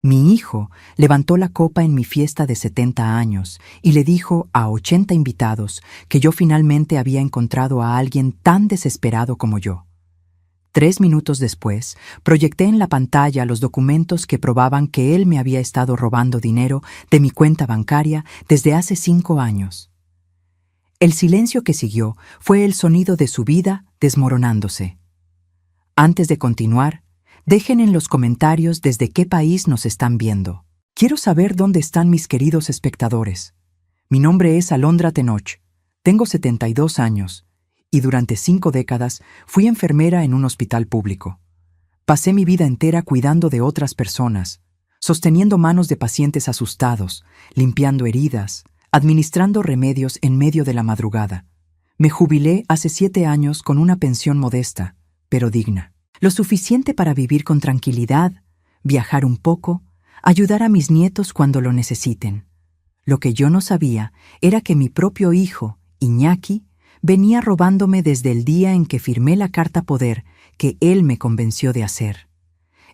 Mi hijo levantó la copa en mi fiesta de 70 años y le dijo a 80 invitados que yo finalmente había encontrado a alguien tan desesperado como yo. 3 minutos después, proyecté en la pantalla los documentos que probaban que él me había estado robando dinero de mi cuenta bancaria desde hace 5 años. El silencio que siguió fue el sonido de su vida desmoronándose. Antes de continuar, dejen en los comentarios desde qué país nos están viendo. Quiero saber dónde están mis queridos espectadores. Mi nombre es Alondra Tenoch, tengo 72 años y durante 5 décadas fui enfermera en un hospital público. Pasé mi vida entera cuidando de otras personas, sosteniendo manos de pacientes asustados, limpiando heridas, administrando remedios en medio de la madrugada. Me jubilé hace 7 años con una pensión modesta, pero digna. Lo suficiente para vivir con tranquilidad, viajar un poco, ayudar a mis nietos cuando lo necesiten. Lo que yo no sabía era que mi propio hijo, Iñaki, venía robándome desde el día en que firmé la carta poder que él me convenció de hacer.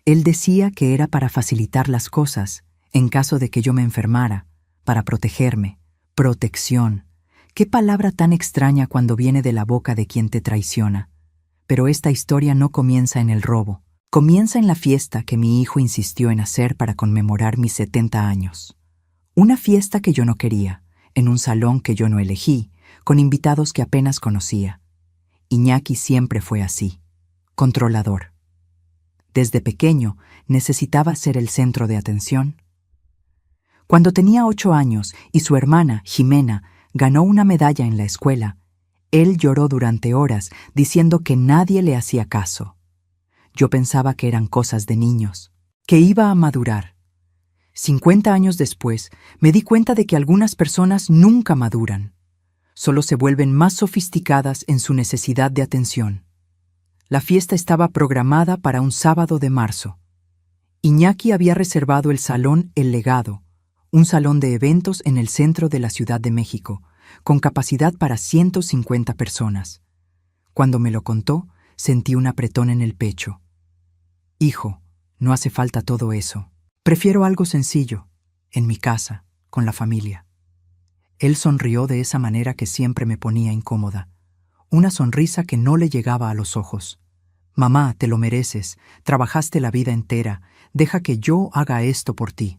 Él decía que era para facilitar las cosas, en caso de que yo me enfermara, para protegerme. Protección. Qué palabra tan extraña cuando viene de la boca de quien te traiciona. Pero esta historia no comienza en el robo. Comienza en la fiesta que mi hijo insistió en hacer para conmemorar mis 70 años. Una fiesta que yo no quería, en un salón que yo no elegí, con invitados que apenas conocía. Iñaki siempre fue así, controlador. Desde pequeño necesitaba ser el centro de atención. Cuando tenía 8 años y su hermana, Jimena, ganó una medalla en la escuela, él lloró durante horas diciendo que nadie le hacía caso. Yo pensaba que eran cosas de niños, que iba a madurar. 50 años después, me di cuenta de que algunas personas nunca maduran. Solo se vuelven más sofisticadas en su necesidad de atención. La fiesta estaba programada para un sábado de marzo. Iñaki había reservado el salón El Legado, un salón de eventos en el centro de la Ciudad de México, con capacidad para 150 personas. Cuando me lo contó, sentí un apretón en el pecho. Hijo, no hace falta todo eso. Prefiero algo sencillo, en mi casa, con la familia. Él sonrió de esa manera que siempre me ponía incómoda, una sonrisa que no le llegaba a los ojos. Mamá, te lo mereces, trabajaste la vida entera, deja que yo haga esto por ti.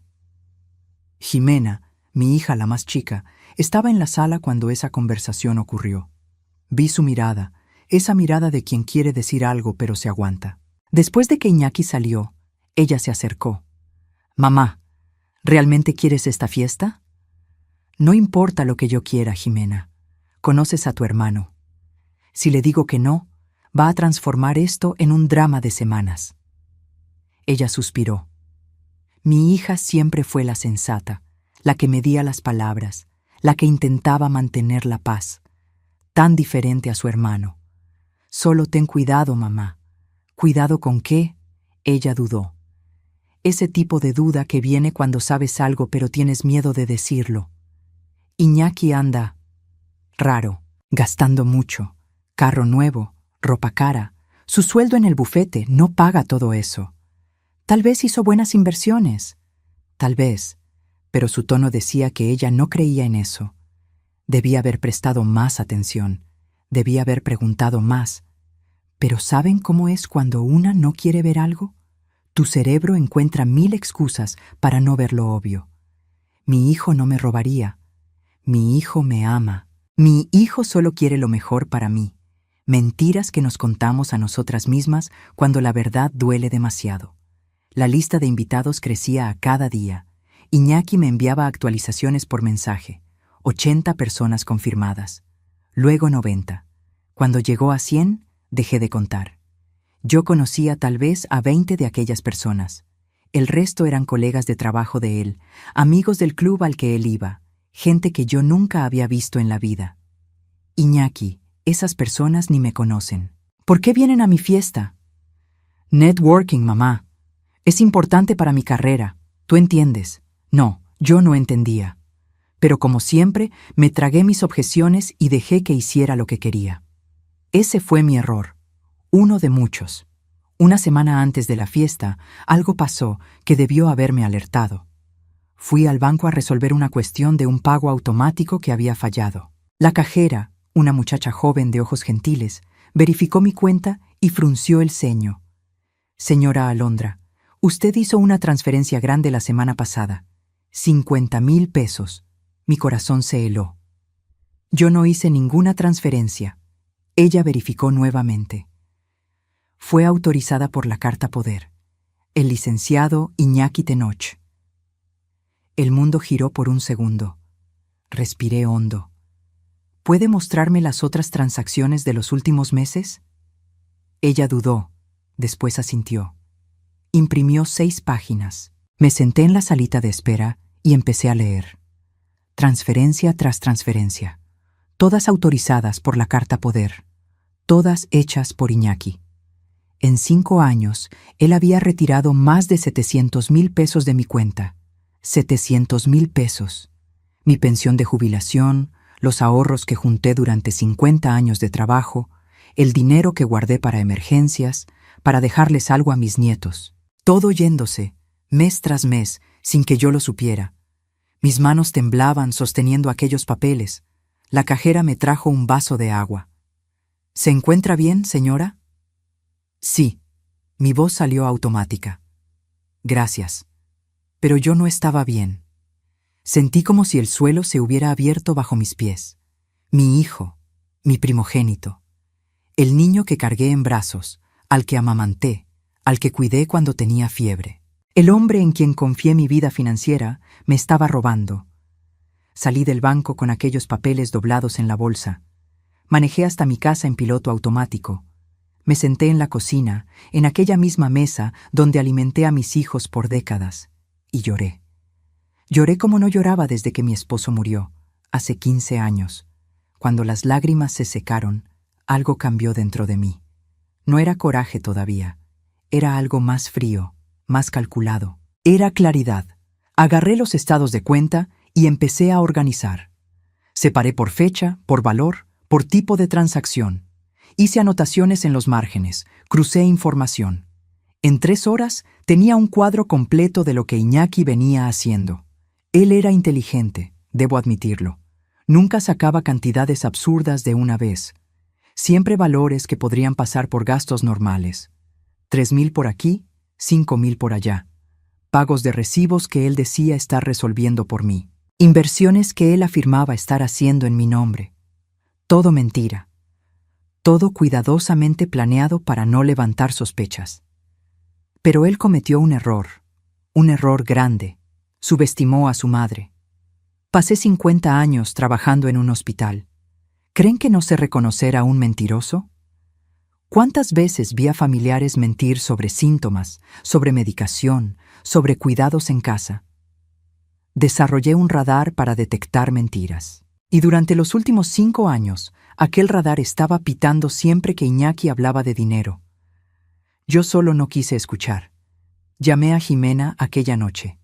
Jimena, mi hija la más chica, estaba en la sala cuando esa conversación ocurrió. Vi su mirada, esa mirada de quien quiere decir algo pero se aguanta. Después de que Iñaki salió, ella se acercó. Mamá, ¿realmente quieres esta fiesta? No importa lo que yo quiera, Jimena. Conoces a tu hermano. Si le digo que no, va a transformar esto en un drama de semanas. Ella suspiró. Mi hija siempre fue la sensata, la que medía las palabras, la que intentaba mantener la paz, tan diferente a su hermano. Solo ten cuidado, mamá. ¿Cuidado con qué? Ella dudó. Ese tipo de duda que viene cuando sabes algo pero tienes miedo de decirlo. Iñaki anda raro, gastando mucho, carro nuevo, ropa cara, su sueldo en el bufete no paga todo eso. Tal vez hizo buenas inversiones, tal vez, pero su tono decía que ella no creía en eso. Debía haber prestado más atención, debía haber preguntado más. Pero ¿saben cómo es cuando una no quiere ver algo? Tu cerebro encuentra 1000 excusas para no ver lo obvio. Mi hijo no me robaría. Mi hijo me ama. Mi hijo solo quiere lo mejor para mí. Mentiras que nos contamos a nosotras mismas cuando la verdad duele demasiado. La lista de invitados crecía a cada día. Iñaki me enviaba actualizaciones por mensaje. 80 personas confirmadas. Luego 90. Cuando llegó a 100, dejé de contar. Yo conocía tal vez a 20 de aquellas personas. El resto eran colegas de trabajo de él, amigos del club al que él iba, gente que yo nunca había visto en la vida. Iñaki, esas personas ni me conocen. ¿Por qué vienen a mi fiesta? Networking, mamá. Es importante para mi carrera. ¿Tú entiendes? No, yo no entendía. Pero como siempre, me tragué mis objeciones y dejé que hiciera lo que quería. Ese fue mi error. Uno de muchos. Una semana antes de la fiesta, algo pasó que debió haberme alertado. Fui al banco a resolver una cuestión de un pago automático que había fallado. La cajera, una muchacha joven de ojos gentiles, verificó mi cuenta y frunció el ceño. Señora Alondra, usted hizo una transferencia grande la semana pasada. 50,000 pesos. Mi corazón se heló. Yo no hice ninguna transferencia. Ella verificó nuevamente. Fue autorizada por la Carta Poder. El licenciado Iñaki Tenoch. El mundo giró por un segundo. Respiré hondo. ¿Puede mostrarme las otras transacciones de los últimos meses? Ella dudó, después asintió. Imprimió 6 páginas. Me senté en la salita de espera y empecé a leer. Transferencia tras transferencia. Todas autorizadas por la Carta Poder. Todas hechas por Iñaki. En 5 años, él había retirado más de 700,000 pesos de mi cuenta. 700,000 pesos. Mi pensión de jubilación, los ahorros que junté durante 50 años de trabajo, el dinero que guardé para emergencias, para dejarles algo a mis nietos. Todo yéndose, mes tras mes, sin que yo lo supiera. Mis manos temblaban sosteniendo aquellos papeles. La cajera me trajo un vaso de agua. ¿Se encuentra bien, señora? Sí. Mi voz salió automática. Gracias. Pero yo no estaba bien. Sentí como si el suelo se hubiera abierto bajo mis pies. Mi hijo, mi primogénito. El niño que cargué en brazos, al que amamanté, al que cuidé cuando tenía fiebre. El hombre en quien confié mi vida financiera me estaba robando. Salí del banco con aquellos papeles doblados en la bolsa. Manejé hasta mi casa en piloto automático. Me senté en la cocina, en aquella misma mesa donde alimenté a mis hijos por décadas, y lloré. Lloré como no lloraba desde que mi esposo murió, hace 15 años. Cuando las lágrimas se secaron, algo cambió dentro de mí. No era coraje todavía, era algo más frío, más calculado. Era claridad. Agarré los estados de cuenta y empecé a organizar. Separé por fecha, por valor, por tipo de transacción. Hice anotaciones en los márgenes, crucé información. En 3 horas tenía un cuadro completo de lo que Iñaki venía haciendo. Él era inteligente, debo admitirlo. Nunca sacaba cantidades absurdas de una vez. Siempre valores que podrían pasar por gastos normales. 3,000 por aquí, 5,000 por allá. Pagos de recibos que él decía estar resolviendo por mí. Inversiones que él afirmaba estar haciendo en mi nombre. Todo mentira. Todo cuidadosamente planeado para no levantar sospechas. Pero él cometió un error grande. Subestimó a su madre. Pasé 50 años trabajando en un hospital. ¿Creen que no sé reconocer a un mentiroso? ¿Cuántas veces vi a familiares mentir sobre síntomas, sobre medicación, sobre cuidados en casa? Desarrollé un radar para detectar mentiras. Y durante los últimos 5 años, aquel radar estaba pitando siempre que Iñaki hablaba de dinero. Yo solo no quise escuchar. Llamé a Jimena aquella noche.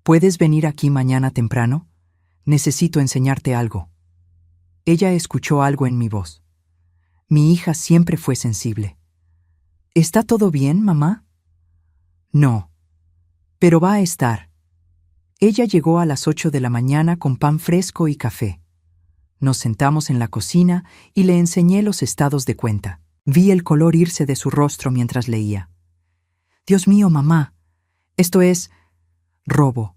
¿Puedes venir aquí mañana temprano? Necesito enseñarte algo. Ella escuchó algo en mi voz. Mi hija siempre fue sensible. ¿Está todo bien, mamá? No. Pero va a estar. Ella llegó a las 8 de la mañana con pan fresco y café. Nos sentamos en la cocina y le enseñé los estados de cuenta. Vi el color irse de su rostro mientras leía. Dios mío, mamá. Esto es robo.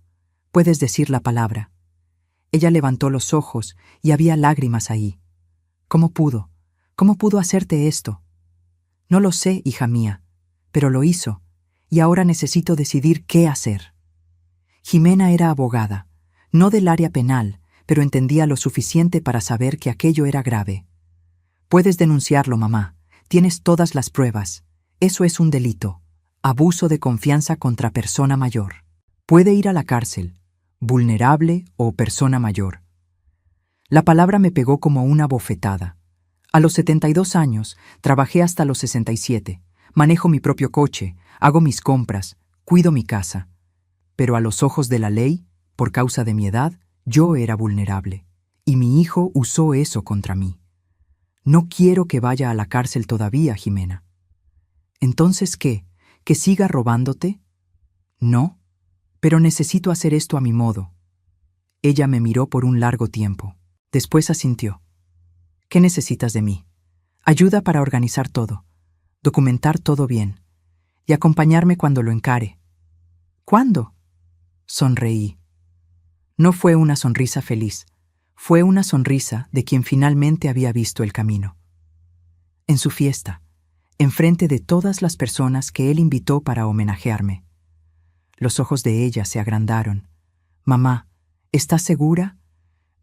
Puedes decir la palabra. Ella levantó los ojos y había lágrimas ahí. ¿Cómo pudo? ¿Cómo pudo hacerte esto? No lo sé, hija mía, pero lo hizo, y ahora necesito decidir qué hacer. Jimena era abogada, no del área penal, pero entendía lo suficiente para saber que aquello era grave. Puedes denunciarlo, mamá. Tienes todas las pruebas. Eso es un delito. Abuso de confianza contra persona mayor. Puede ir a la cárcel, vulnerable o persona mayor. La palabra me pegó como una bofetada. A los 72 años, trabajé hasta los 67. Manejo mi propio coche, hago mis compras, cuido mi casa. Pero a los ojos de la ley, por causa de mi edad, yo era vulnerable. Y mi hijo usó eso contra mí. No quiero que vaya a la cárcel todavía, Jimena. ¿Entonces qué? ¿Que siga robándote? No, pero necesito hacer esto a mi modo. Ella me miró por un largo tiempo. Después asintió. ¿Qué necesitas de mí? Ayuda para organizar todo, documentar todo bien y acompañarme cuando lo encare. ¿Cuándo? Sonreí. No fue una sonrisa feliz, fue una sonrisa de quien finalmente había visto el camino. En su fiesta, enfrente de todas las personas que él invitó para homenajearme. Los ojos de ella se agrandaron. Mamá, ¿estás segura?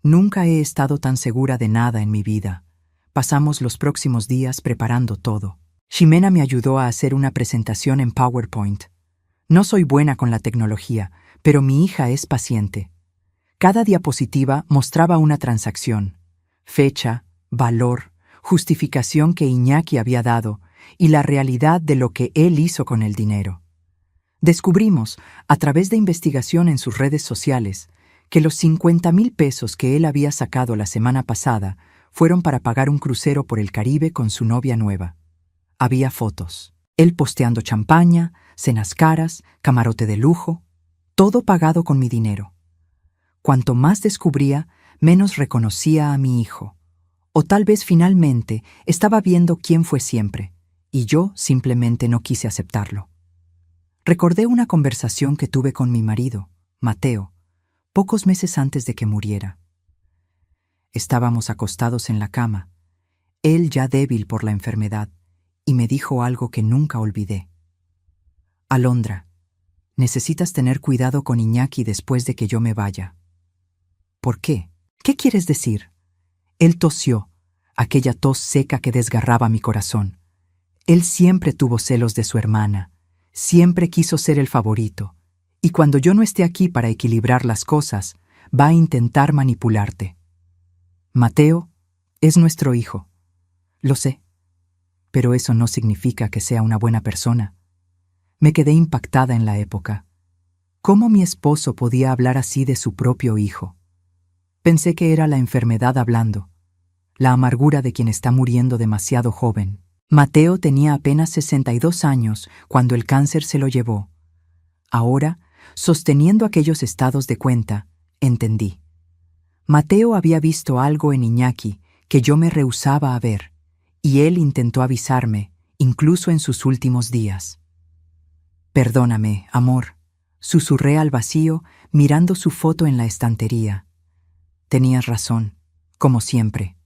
Nunca he estado tan segura de nada en mi vida. Pasamos los próximos días preparando todo. Ximena me ayudó a hacer una presentación en PowerPoint. No soy buena con la tecnología, pero mi hija es paciente. Cada diapositiva mostraba una transacción, fecha, valor, justificación que Iñaki había dado y la realidad de lo que él hizo con el dinero. Descubrimos, a través de investigación en sus redes sociales, que los 50,000 pesos que él había sacado la semana pasada fueron para pagar un crucero por el Caribe con su novia nueva. Había fotos. Él posteando champaña, cenas caras, camarote de lujo, todo pagado con mi dinero. Cuanto más descubría, menos reconocía a mi hijo. O tal vez finalmente estaba viendo quién fue siempre, y yo simplemente no quise aceptarlo. Recordé una conversación que tuve con mi marido, Mateo, pocos meses antes de que muriera. Estábamos acostados en la cama, él ya débil por la enfermedad, y me dijo algo que nunca olvidé. Alondra, necesitas tener cuidado con Iñaki después de que yo me vaya. ¿Por qué? ¿Qué quieres decir? Él tosió, aquella tos seca que desgarraba mi corazón. Él siempre tuvo celos de su hermana, siempre quiso ser el favorito, y cuando yo no esté aquí para equilibrar las cosas, va a intentar manipularte. Mateo es nuestro hijo. Lo sé, pero eso no significa que sea una buena persona. Me quedé impactada en la época. ¿Cómo mi esposo podía hablar así de su propio hijo? Pensé que era la enfermedad hablando, la amargura de quien está muriendo demasiado joven. Mateo tenía apenas 62 años cuando el cáncer se lo llevó. Ahora, sosteniendo aquellos estados de cuenta, entendí. Mateo había visto algo en Iñaki que yo me rehusaba a ver, y él intentó avisarme, incluso en sus últimos días. Perdóname, amor, susurré al vacío mirando su foto en la estantería. Tenías razón, como siempre.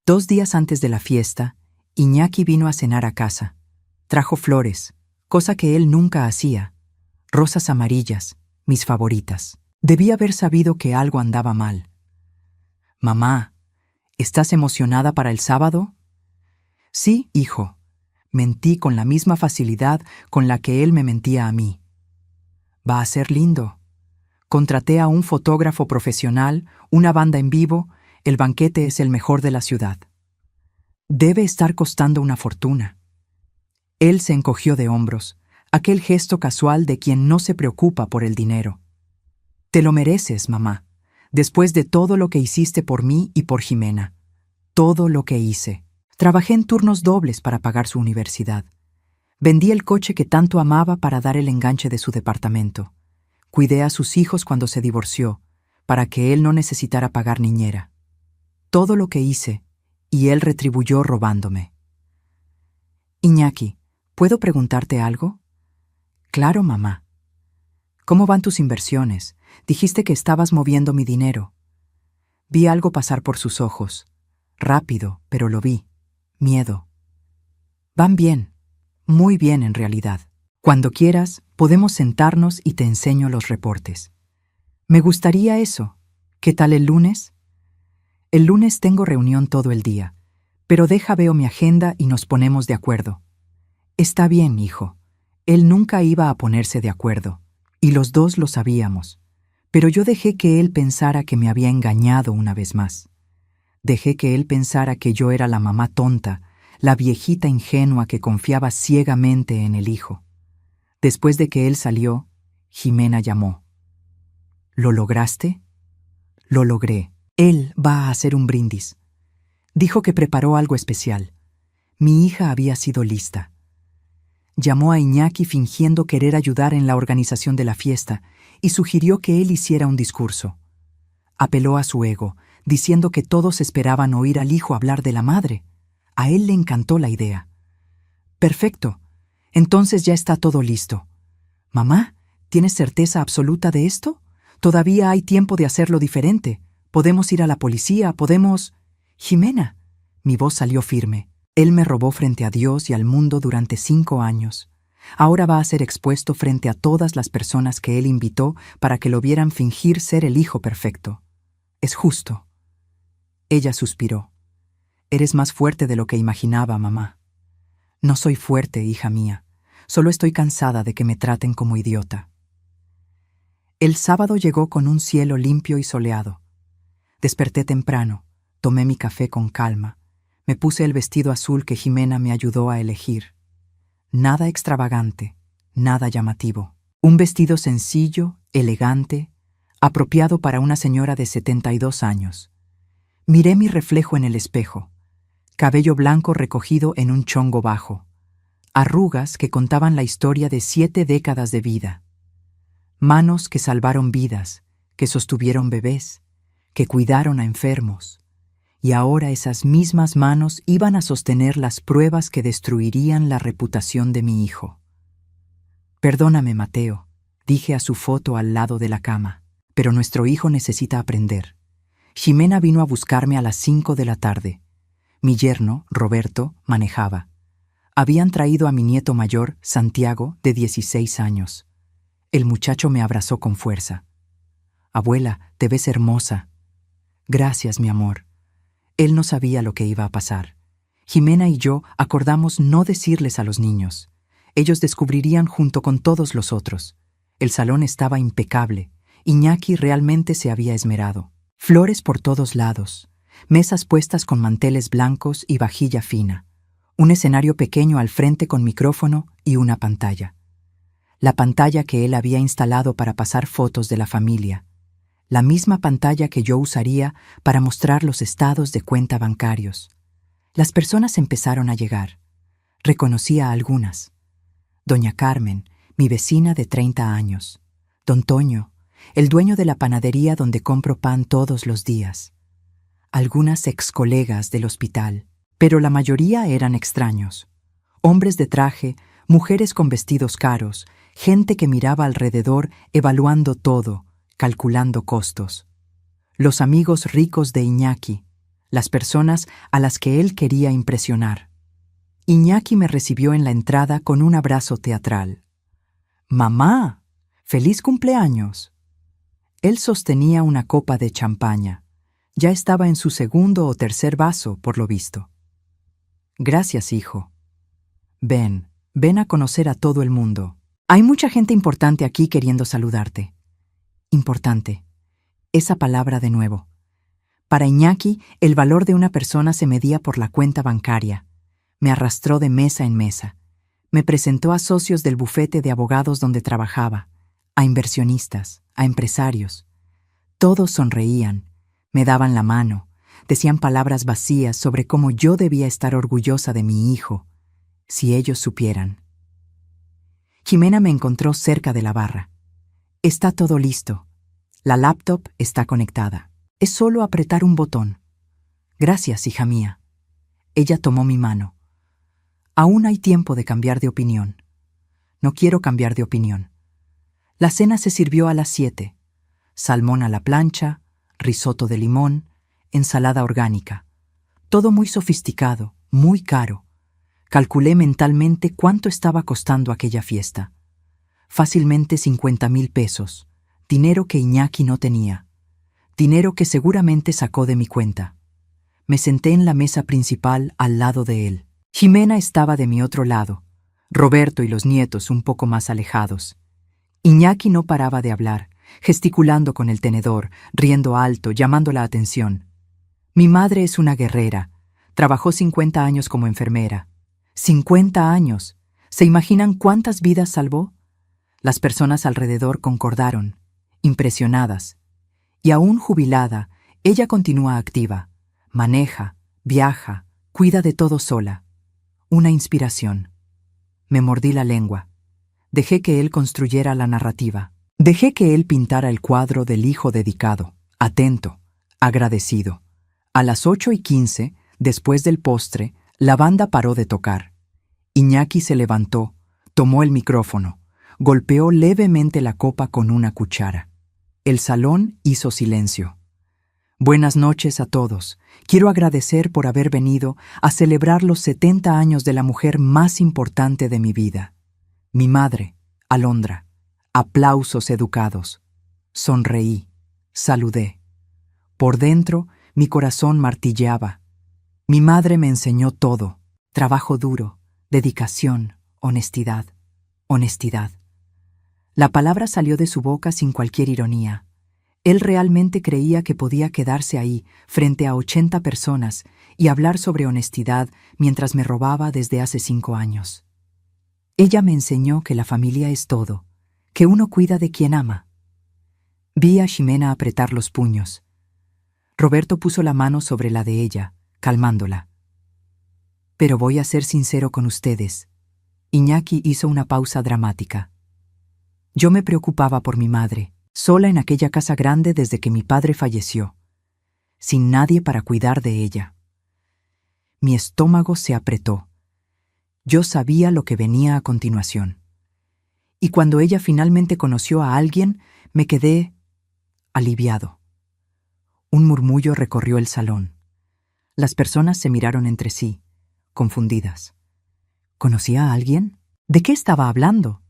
2 días antes de la fiesta, Iñaki vino a cenar a casa. Trajo flores, cosa que él nunca hacía. Rosas amarillas, mis favoritas. Debí haber sabido que algo andaba mal. Mamá, ¿estás emocionada para el sábado? Sí, hijo. Mentí con la misma facilidad con la que él me mentía a mí. Va a ser lindo. Contraté a un fotógrafo profesional, una banda en vivo, el banquete es el mejor de la ciudad. Debe estar costando una fortuna. Él se encogió de hombros, aquel gesto casual de quien no se preocupa por el dinero. Te lo mereces, mamá, después de todo lo que hiciste por mí y por Ximena. Todo lo que hice. Trabajé en turnos dobles para pagar su universidad. Vendí el coche que tanto amaba para dar el enganche de su departamento. Cuidé a sus hijos cuando se divorció, para que él no necesitara pagar niñera. Todo lo que hice, y él retribuyó robándome. Iñaki, ¿puedo preguntarte algo? Claro, mamá. ¿Cómo van tus inversiones? Dijiste que estabas moviendo mi dinero. Vi algo pasar por sus ojos. Rápido, pero lo vi. Miedo. Van bien. Muy bien, en realidad. Cuando quieras, podemos sentarnos y te enseño los reportes. Me gustaría eso. ¿Qué tal el lunes? El lunes tengo reunión todo el día, pero veo mi agenda y nos ponemos de acuerdo. Está bien, hijo. Él nunca iba a ponerse de acuerdo, y los dos lo sabíamos, pero yo dejé que él pensara que me había engañado una vez más. Dejé que él pensara que yo era la mamá tonta, la viejita ingenua que confiaba ciegamente en el hijo. Después de que él salió, Ximena llamó. ¿Lo lograste? Lo logré. Él va a hacer un brindis. Dijo que preparó algo especial. Mi hija había sido lista. Llamó a Iñaki fingiendo querer ayudar en la organización de la fiesta y sugirió que él hiciera un discurso. Apeló a su ego, diciendo que todos esperaban oír al hijo hablar de la madre. A él le encantó la idea. Perfecto. Entonces ya está todo listo. Mamá, ¿tienes certeza absoluta de esto? Todavía hay tiempo de hacerlo diferente. Podemos ir a la policía, podemos... Jimena. Mi voz salió firme. Él me robó frente a Dios y al mundo durante 5 años. Ahora va a ser expuesto frente a todas las personas que él invitó para que lo vieran fingir ser el hijo perfecto. Es justo. Ella suspiró. Eres más fuerte de lo que imaginaba, mamá. No soy fuerte, hija mía. Solo estoy cansada de que me traten como idiota. El sábado llegó con un cielo limpio y soleado. Desperté temprano, tomé mi café con calma. Me puse el vestido azul que Jimena me ayudó a elegir. Nada extravagante, nada llamativo. Un vestido sencillo, elegante, apropiado para una señora de 72 años. Miré mi reflejo en el espejo. Cabello blanco recogido en un chongo bajo. Arrugas que contaban la historia de 7 décadas de vida. Manos que salvaron vidas, que sostuvieron bebés, que cuidaron a enfermos. Y ahora esas mismas manos iban a sostener las pruebas que destruirían la reputación de mi hijo. Perdóname, Mateo, dije a su foto al lado de la cama, pero nuestro hijo necesita aprender. Jimena vino a buscarme a las 5 de la tarde. Mi yerno, Roberto, manejaba. Habían traído a mi nieto mayor, Santiago, de 16 años. El muchacho me abrazó con fuerza. Abuela, te ves hermosa. Gracias, mi amor. Él no sabía lo que iba a pasar. Jimena y yo acordamos no decirles a los niños. Ellos descubrirían junto con todos los otros. El salón estaba impecable. Iñaki realmente se había esmerado. Flores por todos lados. Mesas puestas con manteles blancos y vajilla fina. Un escenario pequeño al frente con micrófono y una pantalla. La pantalla que él había instalado para pasar fotos de la familia. La misma pantalla que yo usaría para mostrar los estados de cuenta bancarios. Las personas empezaron a llegar. Reconocí a algunas. Doña Carmen, mi vecina de 30 años. Don Toño, el dueño de la panadería donde compro pan todos los días. Algunas ex-colegas del hospital, pero la mayoría eran extraños. Hombres de traje, mujeres con vestidos caros, gente que miraba alrededor evaluando todo, calculando costos. Los amigos ricos de Iñaki, las personas a las que él quería impresionar. Iñaki me recibió en la entrada con un abrazo teatral. «¡Mamá! ¡Feliz cumpleaños!». Él sostenía una copa de champaña. Ya estaba en su segundo o tercer vaso, por lo visto. «Gracias, hijo. Ven a conocer a todo el mundo. Hay mucha gente importante aquí queriendo saludarte». Importante. Esa palabra de nuevo. Para Iñaki, el valor de una persona se medía por la cuenta bancaria. Me arrastró de mesa en mesa. Me presentó a socios del bufete de abogados donde trabajaba, a inversionistas, a empresarios. Todos sonreían, me daban la mano, decían palabras vacías sobre cómo yo debía estar orgullosa de mi hijo, si ellos supieran. Jimena me encontró cerca de la barra. Está todo listo. La laptop está conectada. Es solo apretar un botón. Gracias, hija mía. Ella tomó mi mano. Aún hay tiempo de cambiar de opinión. No quiero cambiar de opinión. La cena se sirvió a las 7. Salmón a la plancha, risotto de limón, ensalada orgánica. Todo muy sofisticado, muy caro. Calculé mentalmente cuánto estaba costando aquella fiesta. Fácilmente 50,000 pesos. Dinero que Iñaki no tenía. Dinero que seguramente sacó de mi cuenta. Me senté en la mesa principal al lado de él. Jimena estaba de mi otro lado. Roberto y los nietos un poco más alejados. Iñaki no paraba de hablar, gesticulando con el tenedor, riendo alto, llamando la atención. Mi madre es una guerrera. Trabajó 50 años como enfermera. 50 años. ¿Se imaginan cuántas vidas salvó? Las personas alrededor concordaron, impresionadas. Y aún jubilada, ella continúa activa. Maneja, viaja, cuida de todo sola. Una inspiración. Me mordí la lengua. Dejé que él construyera la narrativa. Dejé que él pintara el cuadro del hijo dedicado, atento, agradecido. A las 8:15, después del postre, la banda paró de tocar. Iñaki se levantó, tomó el micrófono, golpeó levemente la copa con una cuchara. El salón hizo silencio. Buenas noches a todos. Quiero agradecer por haber venido a celebrar los 70 años de la mujer más importante de mi vida. Mi madre, Alondra. Aplausos educados. Sonreí, saludé. Por dentro, mi corazón martilleaba. Mi madre me enseñó todo: trabajo duro, dedicación, honestidad, honestidad. La palabra salió de su boca sin cualquier ironía. Él realmente creía que podía quedarse ahí, frente a 80 personas, y hablar sobre honestidad mientras me robaba desde hace 5 años. Ella me enseñó que la familia es todo, que uno cuida de quien ama. Vi a Ximena apretar los puños. Roberto puso la mano sobre la de ella, calmándola. Pero voy a ser sincero con ustedes. Iñaki hizo una pausa dramática. Yo me preocupaba por mi madre, sola en aquella casa grande desde que mi padre falleció, sin nadie para cuidar de ella. Mi estómago se apretó. Yo sabía lo que venía a continuación. Y cuando ella finalmente conoció a alguien, me quedé aliviado. Un murmullo recorrió el salón. Las personas se miraron entre sí, confundidas. ¿Conocía a alguien? ¿De qué estaba hablando?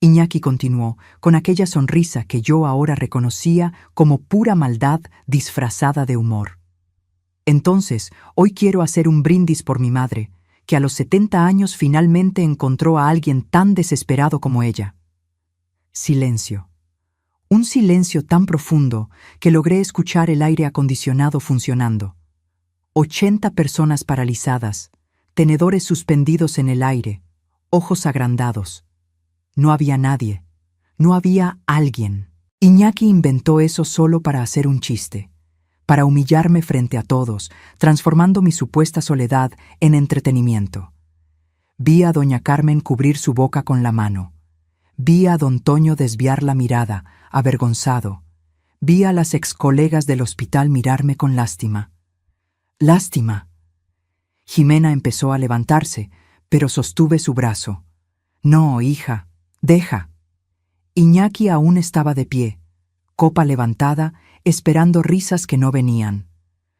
Iñaki continuó, con aquella sonrisa que yo ahora reconocía como pura maldad disfrazada de humor. Entonces, hoy quiero hacer un brindis por mi madre, que a los 70 años finalmente encontró a alguien tan desesperado como ella. Silencio. Un silencio tan profundo que logré escuchar el aire acondicionado funcionando. 80 personas paralizadas, tenedores suspendidos en el aire, ojos agrandados. No había nadie. No había alguien. Iñaki inventó eso solo para hacer un chiste, para humillarme frente a todos, transformando mi supuesta soledad en entretenimiento. Vi a doña Carmen cubrir su boca con la mano. Vi a don Toño desviar la mirada, avergonzado. Vi a las excolegas del hospital mirarme con lástima. ¡Lástima! Ximena empezó a levantarse, pero sostuve su brazo. No, hija, deja. Iñaki aún estaba de pie, copa levantada, esperando risas que no venían.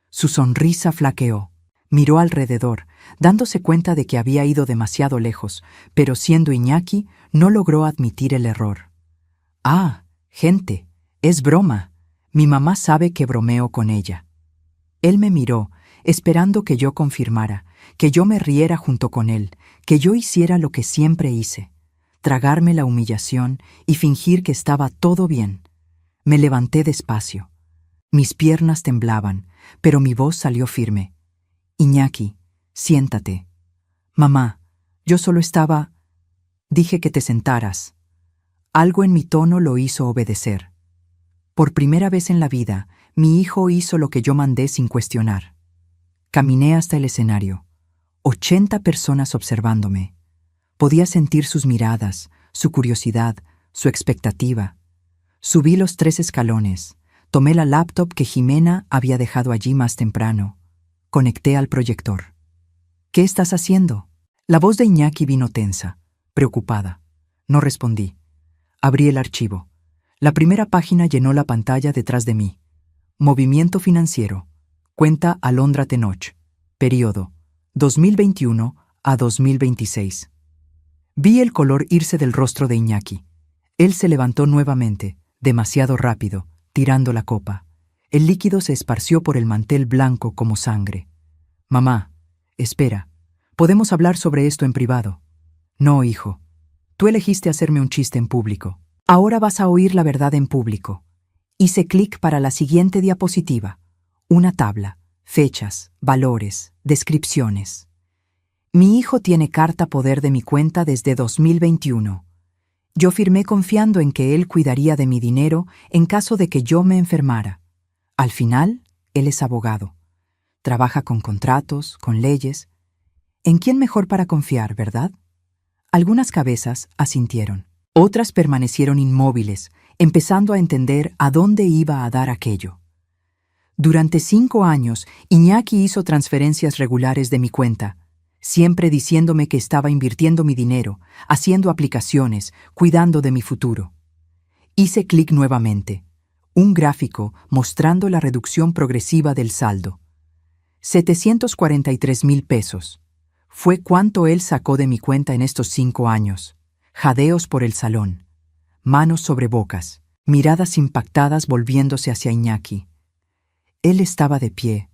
Su sonrisa flaqueó. Miró alrededor, dándose cuenta de que había ido demasiado lejos, pero siendo Iñaki, no logró admitir el error. «Ah, gente, es broma. Mi mamá sabe que bromeo con ella». Él me miró, esperando que yo confirmara, que yo me riera junto con él, que yo hiciera lo que siempre hice, tragarme la humillación y fingir que estaba todo bien. Me levanté despacio. Mis piernas temblaban, pero mi voz salió firme. «Iñaki, siéntate». «Mamá, yo solo estaba...». «Dije que te sentaras». Algo en mi tono lo hizo obedecer. Por primera vez en la vida, mi hijo hizo lo que yo mandé sin cuestionar. Caminé hasta el escenario. 80 personas observándome. Podía sentir sus miradas, su curiosidad, su expectativa. Subí los 3 escalones. Tomé la laptop que Ximena había dejado allí más temprano. Conecté al proyector. «¿Qué estás haciendo?» La voz de Iñaki vino tensa, preocupada. No respondí. Abrí el archivo. La primera página llenó la pantalla detrás de mí. Movimiento financiero. Cuenta Alondra Tenoch. Período 2021 a 2026. Vi el color irse del rostro de Iñaki. Él se levantó nuevamente, demasiado rápido, tirando la copa. El líquido se esparció por el mantel blanco como sangre. «Mamá, espera. Podemos hablar sobre esto en privado». «No, hijo. Tú elegiste hacerme un chiste en público. Ahora vas a oír la verdad en público». Hice clic para la siguiente diapositiva. Una tabla, fechas, valores, descripciones. Mi hijo tiene carta poder de mi cuenta desde 2021. Yo firmé confiando en que él cuidaría de mi dinero en caso de que yo me enfermara. Al final, él es abogado. Trabaja con contratos, con leyes. ¿En quién mejor para confiar, verdad? Algunas cabezas asintieron. Otras permanecieron inmóviles, empezando a entender a dónde iba a dar aquello. Durante 5 años, Iñaki hizo transferencias regulares de mi cuenta, siempre diciéndome que estaba invirtiendo mi dinero, haciendo aplicaciones, cuidando de mi futuro. Hice clic nuevamente. Un gráfico mostrando la reducción progresiva del saldo. 743,000 pesos. Fue cuánto él sacó de mi cuenta en estos 5 años. Jadeos por el salón. Manos sobre bocas. Miradas impactadas volviéndose hacia Iñaki. Él estaba de pie,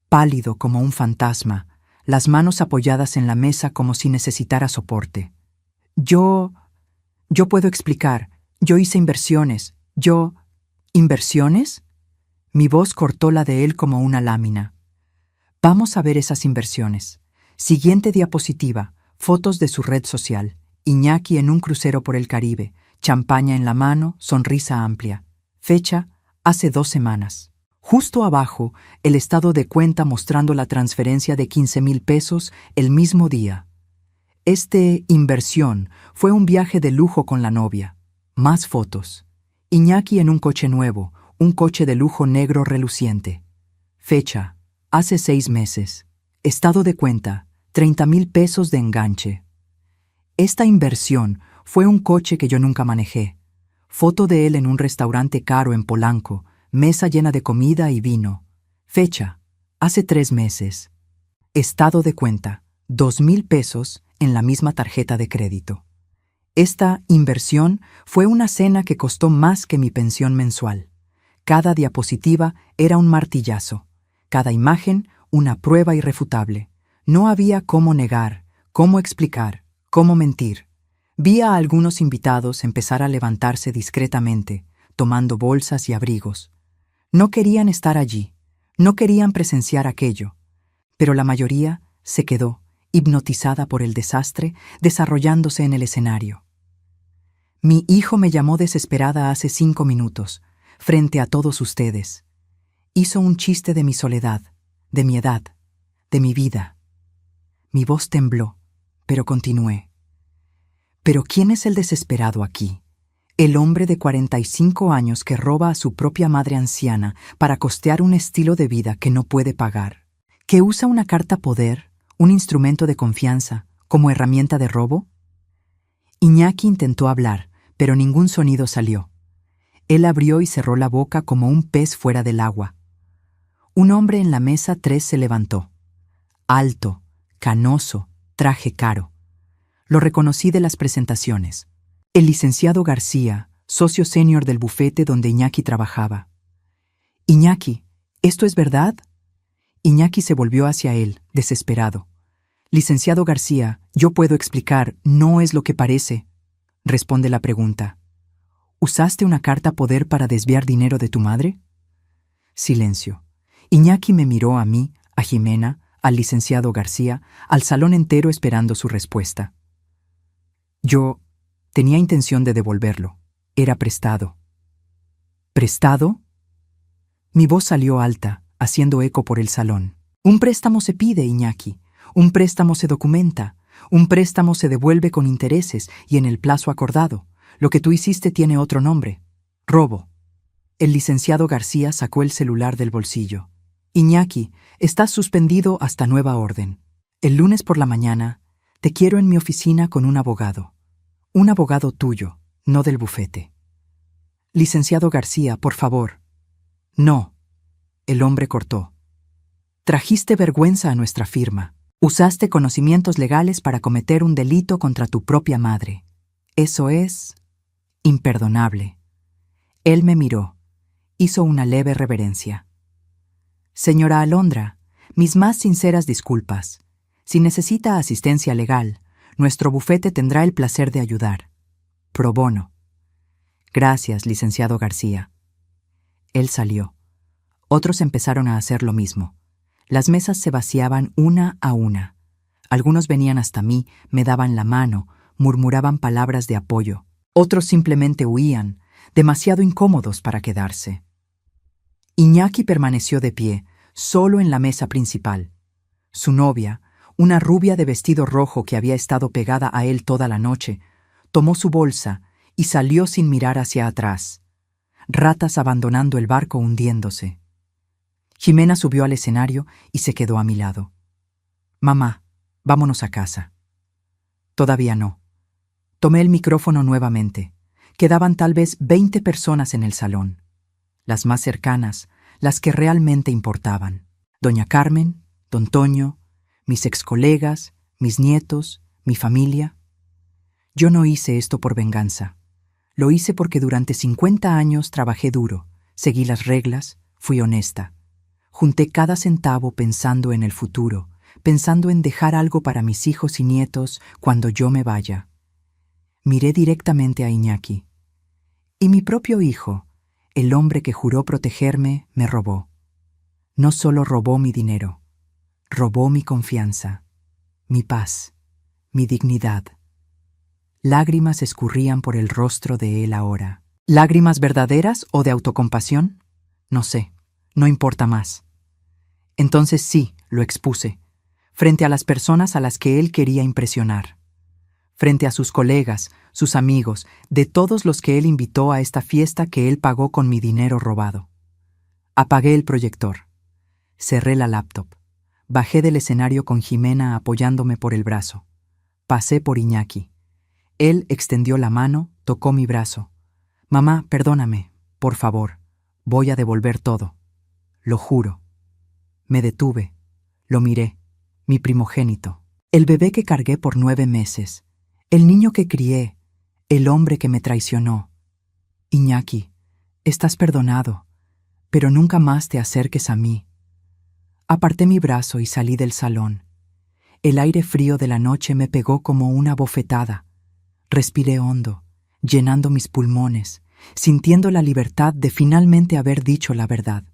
pálido como un fantasma, las manos apoyadas en la mesa como si necesitara soporte. Yo puedo explicar. Yo hice inversiones. ¿Inversiones? Mi voz cortó la de él como una lámina. Vamos a ver esas inversiones. Siguiente diapositiva. Fotos de su red social. Iñaki en un crucero por el Caribe. Champaña en la mano, sonrisa amplia. Fecha, hace 2 semanas. Justo abajo, el estado de cuenta mostrando la transferencia de 15,000 pesos el mismo día. Inversión fue un viaje de lujo con la novia. Más fotos. Iñaki en un coche nuevo, un coche de lujo negro reluciente. Fecha, hace 6 meses. Estado de cuenta, 30,000 pesos de enganche. Esta inversión fue un coche que yo nunca manejé. Foto de él en un restaurante caro en Polanco, mesa llena de comida y vino. Fecha, hace 3 meses. Estado de cuenta, 2,000 pesos en la misma tarjeta de crédito. Esta inversión fue una cena que costó más que mi pensión mensual. Cada diapositiva era un martillazo. Cada imagen, una prueba irrefutable. No había cómo negar, cómo explicar, cómo mentir. Vi a algunos invitados empezar a levantarse discretamente, tomando bolsas y abrigos. No querían estar allí, no querían presenciar aquello, pero la mayoría se quedó, hipnotizada por el desastre, desarrollándose en el escenario. Mi hijo me llamó desesperada hace 5 minutos, frente a todos ustedes. Hizo un chiste de mi soledad, de mi edad, de mi vida. Mi voz tembló, pero continué. ¿Pero quién es el desesperado aquí? El hombre de 45 años que roba a su propia madre anciana para costear un estilo de vida que no puede pagar, que usa una carta poder, un instrumento de confianza, como herramienta de robo. Iñaki intentó hablar, pero ningún sonido salió. Él abrió y cerró la boca como un pez fuera del agua. Un hombre en la mesa 3 se levantó. Alto, canoso, traje caro. Lo reconocí de las presentaciones. El licenciado García, socio senior del bufete donde Iñaki trabajaba. Iñaki, ¿esto es verdad? Iñaki se volvió hacia él, desesperado. Licenciado García, yo puedo explicar, no es lo que parece. Responde la pregunta. ¿Usaste una carta poder para desviar dinero de tu madre? Silencio. Iñaki me miró a mí, a Jimena, al licenciado García, al salón entero esperando su respuesta. Yo tenía intención de devolverlo. Era prestado. ¿Prestado? Mi voz salió alta, haciendo eco por el salón. Un préstamo se pide, Iñaki. Un préstamo se documenta. Un préstamo se devuelve con intereses y en el plazo acordado. Lo que tú hiciste tiene otro nombre. Robo. El licenciado García sacó el celular del bolsillo. Iñaki, estás suspendido hasta nueva orden. El lunes por la mañana te quiero en mi oficina con un abogado. Un abogado tuyo, no del bufete. Licenciado García, por favor. No. El hombre cortó. Trajiste vergüenza a nuestra firma. Usaste conocimientos legales para cometer un delito contra tu propia madre. Eso es imperdonable. Él me miró. Hizo una leve reverencia. Señora Alondra, mis más sinceras disculpas. Si necesita asistencia legal, nuestro bufete tendrá el placer de ayudar. Pro bono. Gracias, licenciado García. Él salió. Otros empezaron a hacer lo mismo. Las mesas se vaciaban una a una. Algunos venían hasta mí, me daban la mano, murmuraban palabras de apoyo. Otros simplemente huían, demasiado incómodos para quedarse. Iñaki permaneció de pie, solo en la mesa principal. Su novia, una rubia de vestido rojo que había estado pegada a él toda la noche, tomó su bolsa y salió sin mirar hacia atrás. Ratas abandonando el barco hundiéndose. Jimena subió al escenario y se quedó a mi lado. «Mamá, vámonos a casa». Todavía no. Tomé el micrófono nuevamente. Quedaban tal vez 20 personas en el salón. Las más cercanas, las que realmente importaban. Doña Carmen, don Toño, mis excolegas, mis nietos, mi familia. Yo no hice esto por venganza. Lo hice porque durante 50 años trabajé duro, seguí las reglas, fui honesta. Junté cada centavo pensando en el futuro, pensando en dejar algo para mis hijos y nietos cuando yo me vaya. Miré directamente a Iñaki. Y mi propio hijo, el hombre que juró protegerme, me robó. No solo robó mi dinero, robó mi confianza, mi paz, mi dignidad. Lágrimas escurrían por el rostro de él ahora. ¿Lágrimas verdaderas o de autocompasión? No sé, no importa más. Entonces sí, lo expuse, frente a las personas a las que él quería impresionar. Frente a sus colegas, sus amigos, de todos los que él invitó a esta fiesta que él pagó con mi dinero robado. Apagué el proyector. Cerré la laptop. Bajé del escenario con Jimena apoyándome por el brazo. Pasé por Iñaki. Él extendió la mano, tocó mi brazo. «Mamá, perdóname, por favor. Voy a devolver todo. Lo juro». Me detuve. Lo miré. Mi primogénito. El bebé que cargué por 9 meses. El niño que crié. El hombre que me traicionó. Iñaki, estás perdonado, pero nunca más te acerques a mí. Aparté mi brazo y salí del salón. El aire frío de la noche me pegó como una bofetada. Respiré hondo, llenando mis pulmones, sintiendo la libertad de finalmente haber dicho la verdad.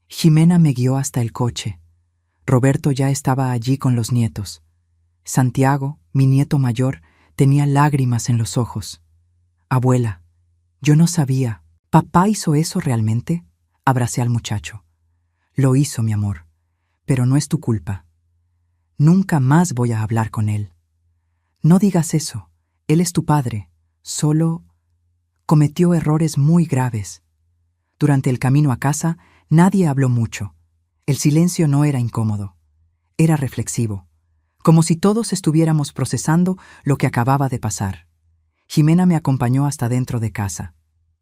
Jimena me guió hasta el coche. Roberto ya estaba allí con los nietos. Santiago, mi nieto mayor, tenía lágrimas en los ojos. «Abuela, yo no sabía. ¿Papá hizo eso realmente?». Abracé al muchacho. «Lo hizo, mi amor, pero no es tu culpa. Nunca más voy a hablar con él. No digas eso. Él es tu padre. Solo cometió errores muy graves». Durante el camino a casa, nadie habló mucho. El silencio no era incómodo. Era reflexivo, como si todos estuviéramos procesando lo que acababa de pasar. Jimena me acompañó hasta dentro de casa.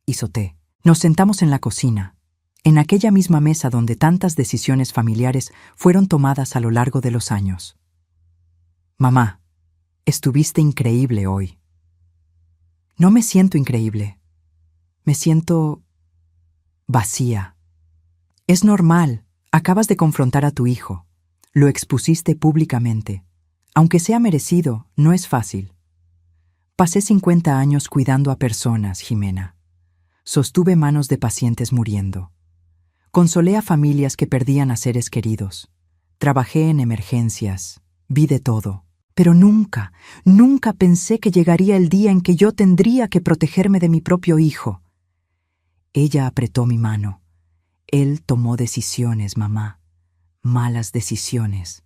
Hizo té. Nos sentamos en la cocina, en aquella misma mesa donde tantas decisiones familiares fueron tomadas a lo largo de los años. «Mamá, estuviste increíble hoy». «No me siento increíble. Me siento vacía». «Es normal. Acabas de confrontar a tu hijo. Lo expusiste públicamente. Aunque sea merecido, no es fácil». Pasé 50 años cuidando a personas, Jimena. Sostuve manos de pacientes muriendo. Consolé a familias que perdían a seres queridos. Trabajé en emergencias. Vi de todo. Pero nunca, nunca pensé que llegaría el día en que yo tendría que protegerme de mi propio hijo. Ella apretó mi mano. Él tomó decisiones, mamá. Malas decisiones.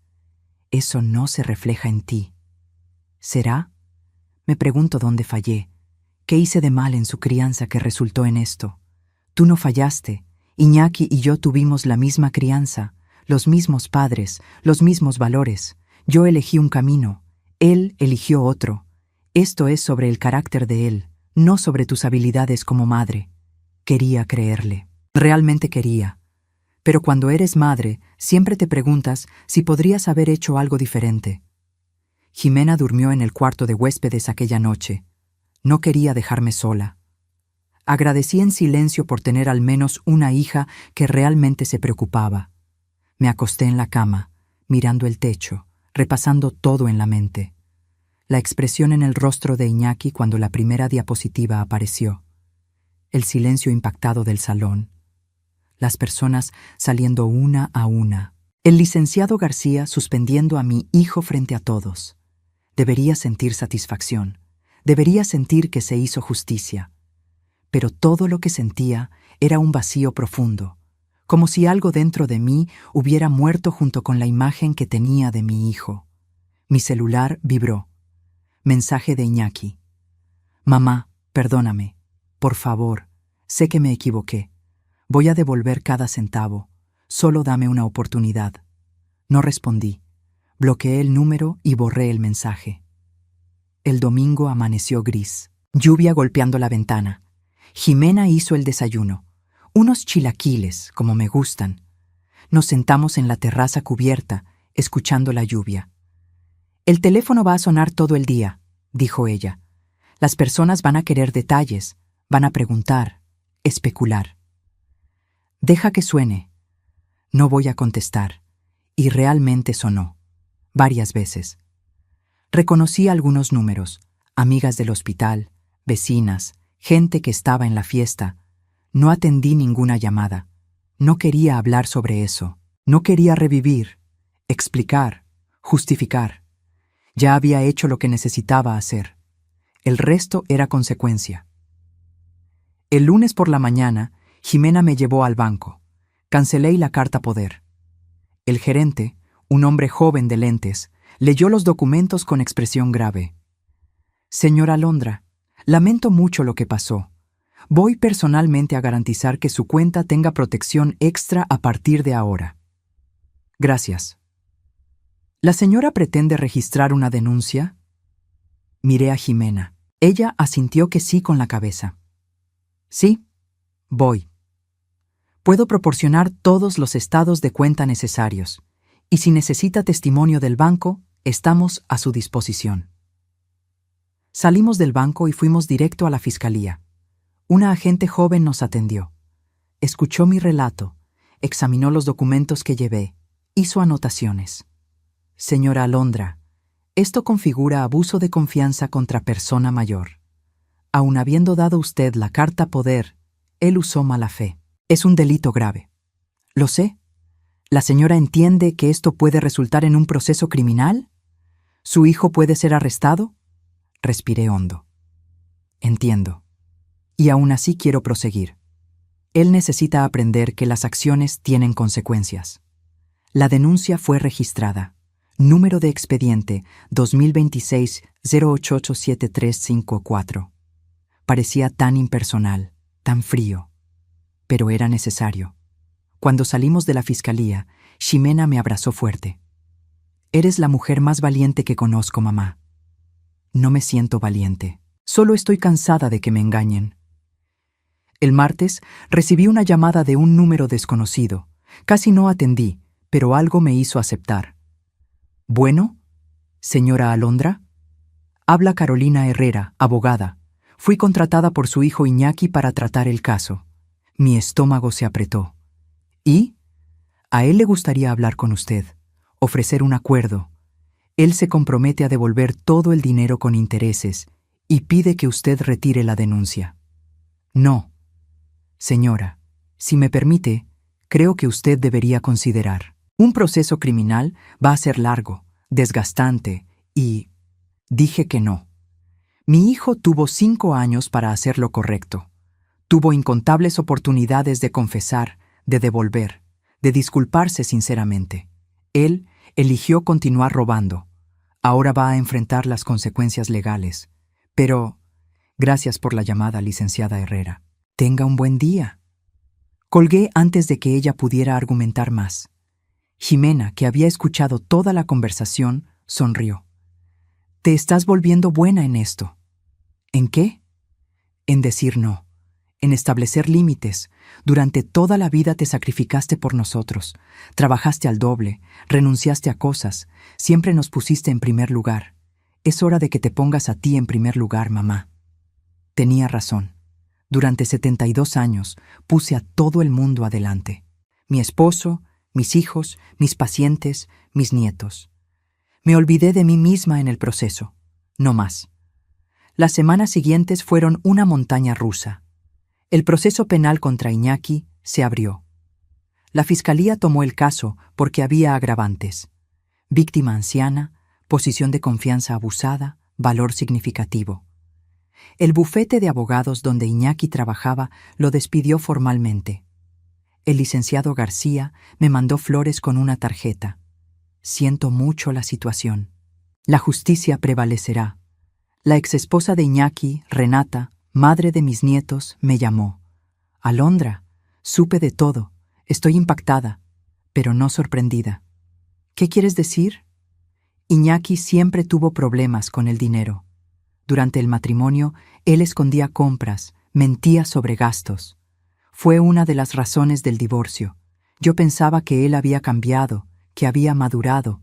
Eso no se refleja en ti. ¿Será? Me pregunto dónde fallé. ¿Qué hice de mal en su crianza que resultó en esto? Tú no fallaste. Iñaki y yo tuvimos la misma crianza, los mismos padres, los mismos valores. Yo elegí un camino. Él eligió otro. Esto es sobre el carácter de él, no sobre tus habilidades como madre. Quería creerle. Realmente quería. Pero cuando eres madre, siempre te preguntas si podrías haber hecho algo diferente. Jimena durmió en el cuarto de huéspedes aquella noche. No quería dejarme sola. Agradecí en silencio por tener al menos una hija que realmente se preocupaba. Me acosté en la cama, mirando el techo, repasando todo en la mente. La expresión en el rostro de Iñaki cuando la primera diapositiva apareció. El silencio impactado del salón. Las personas saliendo una a una. El licenciado García suspendiendo a mi hijo frente a todos. Debería sentir satisfacción. Debería sentir que se hizo justicia. Pero todo lo que sentía era un vacío profundo, como si algo dentro de mí hubiera muerto junto con la imagen que tenía de mi hijo. Mi celular vibró. Mensaje de Iñaki. Mamá, perdóname. Por favor, sé que me equivoqué. Voy a devolver cada centavo. Solo dame una oportunidad. No respondí. Bloqueé el número y borré el mensaje. El domingo amaneció gris. Lluvia golpeando la ventana. Jimena hizo el desayuno. Unos chilaquiles, como me gustan. Nos sentamos en la terraza cubierta, escuchando la lluvia. El teléfono va a sonar todo el día, dijo ella. Las personas van a querer detalles, van a preguntar, especular. Deja que suene. No voy a contestar. Y realmente sonó. Varias veces. Reconocí algunos números, amigas del hospital, vecinas, gente que estaba en la fiesta. No atendí ninguna llamada. No quería hablar sobre eso. No quería revivir, explicar, justificar. Ya había hecho lo que necesitaba hacer. El resto era consecuencia. El lunes por la mañana, Jimena me llevó al banco. Cancelé la carta poder. El gerente, un hombre joven de lentes, leyó los documentos con expresión grave. Señora Alondra, lamento mucho lo que pasó. Voy personalmente a garantizar que su cuenta tenga protección extra a partir de ahora. Gracias. ¿La señora pretende registrar una denuncia? Miré a Jimena. Ella asintió que sí con la cabeza. Sí, voy. Puedo proporcionar todos los estados de cuenta necesarios, y si necesita testimonio del banco, estamos a su disposición. Salimos del banco y fuimos directo a la fiscalía. Una agente joven nos atendió. Escuchó mi relato, examinó los documentos que llevé, hizo anotaciones. Señora Alondra, esto configura abuso de confianza contra persona mayor. Aun habiendo dado usted la carta poder, él usó mala fe. Es un delito grave. Lo sé. ¿La señora entiende que esto puede resultar en un proceso criminal? ¿Su hijo puede ser arrestado? Respiré hondo. Entiendo. Y aún así quiero proseguir. Él necesita aprender que las acciones tienen consecuencias. La denuncia fue registrada. Número de expediente 2026-0887354. Parecía tan impersonal, tan frío. Pero era necesario. Cuando salimos de la fiscalía, Ximena me abrazó fuerte. Eres la mujer más valiente que conozco, mamá. No me siento valiente. Solo estoy cansada de que me engañen. El martes recibí una llamada de un número desconocido. Casi no atendí, pero algo me hizo aceptar. Bueno, señora Alondra. Habla Carolina Herrera, abogada. Fui contratada por su hijo Iñaki para tratar el caso. Mi estómago se apretó. ¿Y? A él le gustaría hablar con usted, ofrecer un acuerdo. Él se compromete a devolver todo el dinero con intereses y pide que usted retire la denuncia. No. Señora, si me permite, creo que usted debería considerar. Un proceso criminal va a ser largo, desgastante y... Dije que no. Mi hijo tuvo 5 años para hacer lo correcto. Tuvo incontables oportunidades de confesar, de devolver, de disculparse sinceramente. Él eligió continuar robando. Ahora va a enfrentar las consecuencias legales. Pero, gracias por la llamada, licenciada Herrera. Tenga un buen día. Colgué antes de que ella pudiera argumentar más. Ximena, que había escuchado toda la conversación, sonrió. Te estás volviendo buena en esto. ¿En qué? En decir no. En establecer límites. Durante toda la vida te sacrificaste por nosotros. Trabajaste al doble, renunciaste a cosas, siempre nos pusiste en primer lugar. Es hora de que te pongas a ti en primer lugar, mamá. Tenía razón. Durante 72 años puse a todo el mundo adelante. Mi esposo, mis hijos, mis pacientes, mis nietos. Me olvidé de mí misma en el proceso. No más. Las semanas siguientes fueron una montaña rusa. El proceso penal contra Iñaki se abrió. La fiscalía tomó el caso porque había agravantes. Víctima anciana, posición de confianza abusada, valor significativo. El bufete de abogados donde Iñaki trabajaba lo despidió formalmente. El licenciado García me mandó flores con una tarjeta. Siento mucho la situación. La justicia prevalecerá. La exesposa de Iñaki, Renata, madre de mis nietos, me llamó. Alondra, supe de todo. Estoy impactada, pero no sorprendida. ¿Qué quieres decir? Iñaki siempre tuvo problemas con el dinero. Durante el matrimonio, él escondía compras, mentía sobre gastos. Fue una de las razones del divorcio. Yo pensaba que él había cambiado, que había madurado.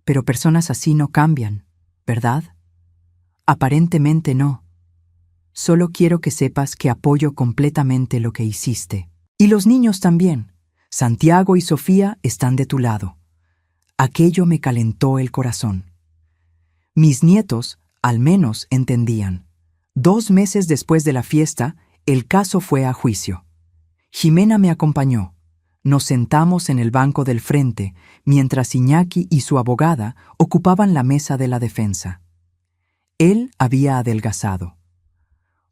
Pero personas así no cambian, ¿verdad? Aparentemente no. Solo quiero que sepas que apoyo completamente lo que hiciste. Y los niños también. Santiago y Sofía están de tu lado. Aquello me calentó el corazón. Mis nietos, al menos, entendían. 2 meses después de la fiesta, el caso fue a juicio. Jimena me acompañó. Nos sentamos en el banco del frente, mientras Iñaki y su abogada ocupaban la mesa de la defensa. Él había adelgazado.